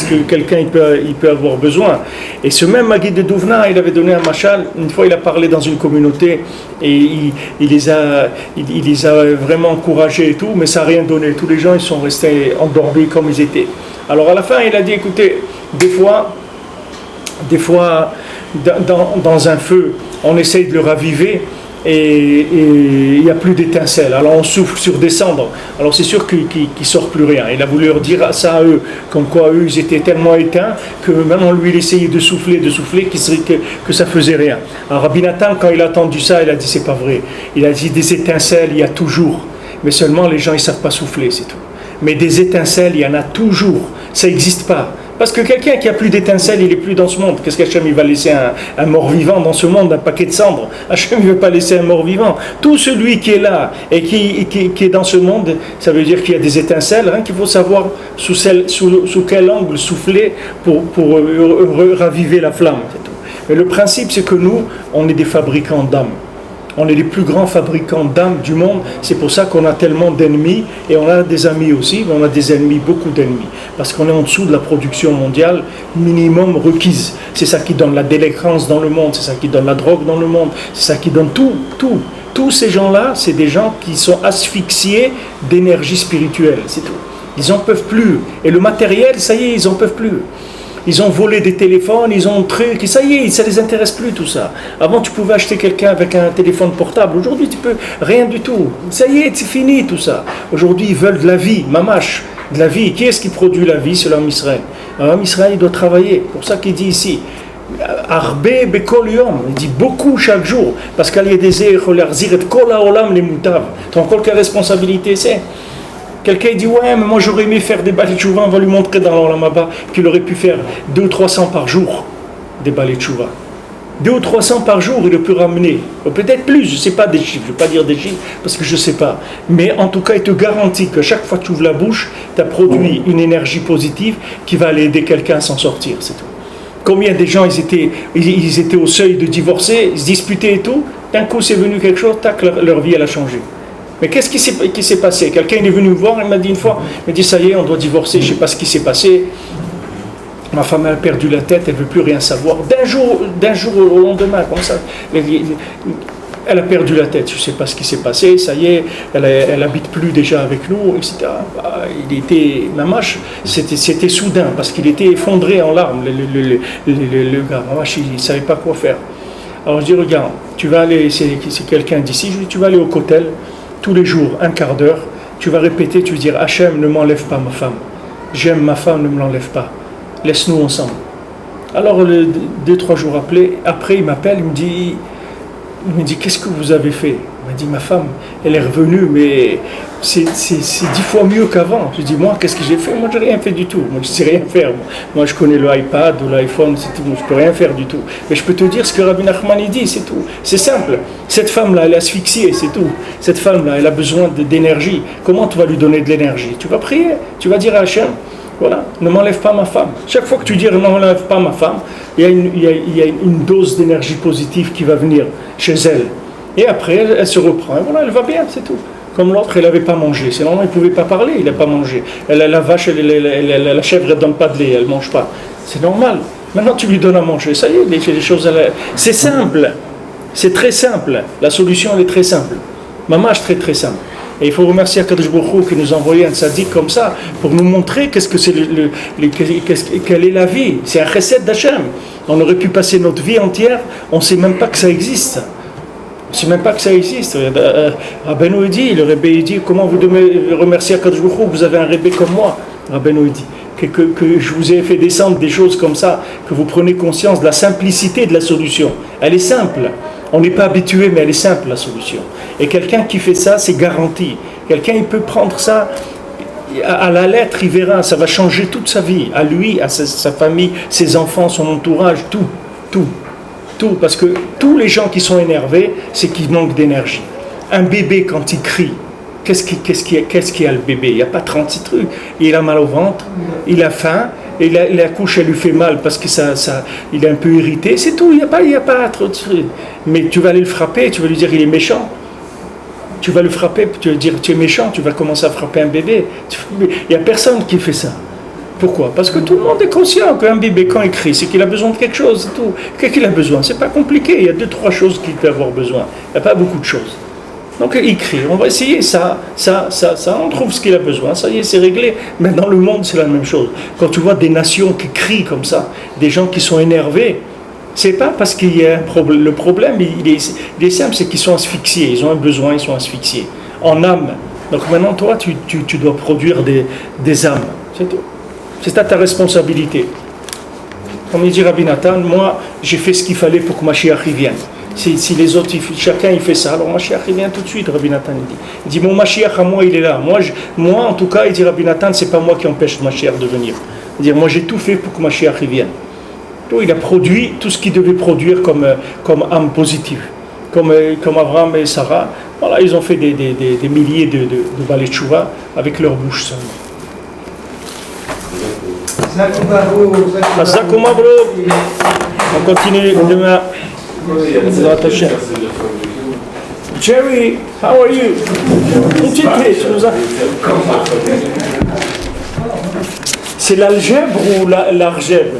que quelqu'un il peut avoir besoin. Et ce même Maguid de Douvna, il avait donné un machal, une fois il a parlé dans une communauté et il les a vraiment encouragés et tout, mais ça n'a rien donné. Tous les gens ils sont restés endormis comme ils étaient. Alors à la fin il a dit écoutez, des fois dans un feu on essaye de le raviver et il n'y a plus d'étincelles. Alors on souffle sur des cendres. Alors c'est sûr qu'il ne sort plus rien. Il a voulu leur dire ça à eux, comme quoi eux ils étaient tellement éteints que maintenant lui il essayait de souffler, que ça faisait rien. Alors Rabbi Nathan, quand il a entendu ça, il a dit c'est pas vrai. Il a dit des étincelles il y a toujours, mais seulement les gens ils savent pas souffler, c'est tout. Mais des étincelles il y en a toujours. Ça n'existe pas. Parce que quelqu'un qui a plus d'étincelles, il n'est plus dans ce monde. Qu'est-ce qu'Hachem il va laisser un mort-vivant dans ce monde, un paquet de cendres? Hachem ne veut pas laisser un mort-vivant. Tout celui qui est là et qui est dans ce monde, ça veut dire qu'il y a des étincelles, hein, qu'il faut savoir sous quel angle souffler pour raviver la flamme. C'est tout. Mais le principe, c'est que nous, on est des fabricants d'âmes. On est les plus grands fabricants d'âmes du monde. C'est pour ça qu'on a tellement d'ennemis. Et on a des amis aussi, mais on a des ennemis, beaucoup d'ennemis. Parce qu'on est en dessous de la production mondiale minimum requise. C'est ça qui donne la délinquance dans le monde. C'est ça qui donne la drogue dans le monde. C'est ça qui donne tout. Tous ces gens-là, c'est des gens qui sont asphyxiés d'énergie spirituelle. C'est tout. Ils n'en peuvent plus. Et le matériel, ça y est, ils n'en peuvent plus. Ils ont volé des téléphones, ils ont trucs, et ça y est, ça ne les intéresse plus tout ça. Avant, tu pouvais acheter quelqu'un avec un téléphone portable. Aujourd'hui, tu peux rien du tout. Ça y est, c'est fini tout ça. Aujourd'hui, ils veulent de la vie, mamache, de la vie. Qui est-ce qui produit la vie? C'est l'homme Israël. L'homme Israël, il doit travailler. C'est pour ça qu'il dit ici, Arbe bekol yom, il dit beaucoup chaque jour, parce qu'il y a des echolerzir et kol haolam les mutav. Tu as encore quelle responsabilité c'est? Quelqu'un dit ouais mais moi j'aurais aimé faire des balais de chouva, on va lui montrer dans l'Olamaba qu'il aurait pu faire 200 ou 300 par jour des balais de chouva. 200 ou 300 par jour il peut ramener, peut-être plus, je ne sais pas des chiffres, je ne vais pas dire des chiffres parce que je ne sais pas, mais en tout cas il te garantit que chaque fois que tu ouvres la bouche, tu as produit une énergie positive qui va aller aider quelqu'un à s'en sortir, c'est tout. Combien de gens ils étaient au seuil de divorcer, ils se disputaient et tout, d'un coup c'est venu quelque chose, tac, leur vie elle a changé. Mais qu'est-ce qui s'est passé? Quelqu'un est venu me voir, il m'a dit une fois, il m'a dit ça y est, on doit divorcer, je ne sais pas ce qui s'est passé. Ma femme a perdu la tête, elle ne veut plus rien savoir. D'un jour au lendemain, comme ça, elle a perdu la tête, je ne sais pas ce qui s'est passé, ça y est, elle n'habite plus déjà avec nous, etc. Il était, Mamache, c'était soudain, parce qu'il était effondré en larmes, le gars. Mamache, il ne savait pas quoi faire. Alors je dis, regarde, tu vas aller, c'est quelqu'un d'ici, je dis, tu vas aller au Kotel, tous les jours, un quart d'heure, tu vas répéter, tu vas dire Hachem, ne m'enlève pas ma femme. J'aime ma femme, ne me l'enlève pas. Laisse-nous ensemble. Alors, 2-3 jours après, il m'appelle, il me dit, qu'est-ce que vous avez fait? Il m'a dit, ma femme, elle est revenue, mais c'est 10 fois mieux qu'avant. Je dis, moi, qu'est-ce que j'ai fait? Moi, j'ai rien fait du tout. Moi, je sais rien faire. Moi, je connais le iPad ou l'iPhone, c'est tout. Je peux rien faire du tout. Mais je peux te dire ce que Rabbi Nachman dit, c'est tout. C'est simple. Cette femme-là, elle est asphyxiée, c'est tout. Cette femme-là, elle a besoin d'énergie. Comment tu vas lui donner de l'énergie? Tu vas prier. Tu vas dire à Hachem, voilà, ne m'enlève pas ma femme. Chaque fois que tu dis ne m'enlève pas ma femme, il y a une dose d'énergie positive qui va venir chez elle. Et après, elle se reprend. Et voilà, elle va bien, c'est tout. Comme l'autre, elle n'avait pas mangé. Sinon, il ne pouvait pas parler, il n'a pas mangé. La vache, la chèvre, elle ne donne pas de lait, elle ne mange pas. C'est normal. Maintenant, tu lui donnes à manger. Ça y est, les choses, c'est simple. C'est très simple. La solution, elle est très simple. Mamash, très très simple. Et il faut remercier Akadosh Baruch Hu qui nous a envoyé un tzaddik comme ça pour nous montrer qu'est-ce que c'est quelle est la vie. C'est un chesed d'Hachem. On aurait pu passer notre vie entière, on ne sait même pas que ça existe. On ne sait même pas que ça existe. Rabbeinu dit, le Rebbe dit, comment vous devez remercier Akadosh Baruch Hu, vous avez un Rebbe comme moi. Rabbeinu dit que je vous ai fait descendre des choses comme ça, que vous prenez conscience de la simplicité de la solution. Elle est simple. On n'est pas habitué, mais elle est simple, la solution. Et quelqu'un qui fait ça, c'est garanti. Quelqu'un, il peut prendre ça à la lettre, il verra, ça va changer toute sa vie. À lui, à sa famille, ses enfants, son entourage, tout. Parce que tous les gens qui sont énervés, c'est qu'ils manquent d'énergie. Un bébé, quand il crie, qu'est-ce qu'il y a le bébé? Il n'y a pas 36 trucs. Il a mal au ventre, il a faim, et la couche, elle lui fait mal parce que il est un peu irrité. C'est tout, il n'y a pas trop de trucs. Mais tu vas aller le frapper, tu vas lui dire il est méchant. Tu vas le frapper, tu vas lui dire tu es méchant, tu vas commencer à frapper un bébé. Il n'y a personne qui fait ça. Pourquoi? Parce que tout le monde est conscient qu'un bébé, quand il crie, c'est qu'il a besoin de quelque chose, c'est tout. Qu'est-ce qu'il a besoin? C'est pas compliqué, il y a 2-3 choses qu'il peut avoir besoin. Il n'y a pas beaucoup de choses. Donc il crie, on va essayer ça, on trouve ce qu'il a besoin, ça y est, c'est réglé. Mais dans le monde, c'est la même chose. Quand tu vois des nations qui crient comme ça, des gens qui sont énervés, c'est pas parce qu'il y a un problème. Le problème, il est simple, c'est qu'ils sont asphyxiés, ils ont un besoin, ils sont asphyxiés. En âme. Donc maintenant, toi, tu dois produire des âmes, c'est tout. C'est ça ta responsabilité. Comme il dit Rabbi Nathan, moi, j'ai fait ce qu'il fallait pour que Mashiach y vienne. Si les autres, chacun il fait ça, alors Mashiach il vient tout de suite, Rabbi Nathan il dit mon Mashiach à moi il est là. Moi en tout cas, il dit Rabbi Nathan, c'est pas moi qui empêche Mashiach de venir. Il dit moi j'ai tout fait pour que Mashiach il vienne. Donc, il a produit tout ce qu'il devait produire comme âme positive. Comme Abraham et Sarah, voilà, ils ont fait des milliers de balais de chouva avec leur bouche seulement. On continue demain. Jerry, how are you? Une petite pièce, c'est l'algèbre ou l'argèbre?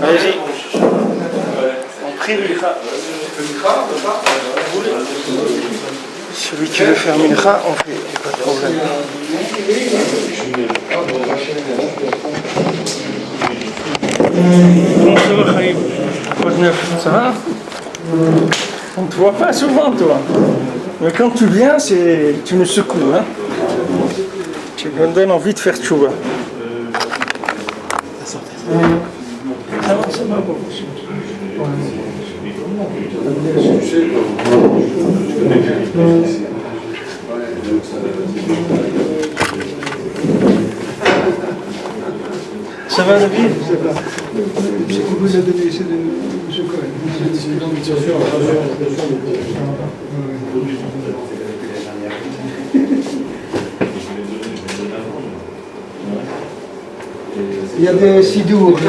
Allez-y. On prie Mincha. Celui qui veut faire Mincha, on fait, pas de problème. Comment ça va, Khaïb? Quoi de neuf? Ça va? On ne te voit pas souvent, toi. Mais quand tu viens, tu nous secoues. Hein? Tu me donnes envie de faire tchouva. Ça va beaucoup. Ça va, David?
C'est que vous a donné, c'est de M. Cohen. Il y a des sidours,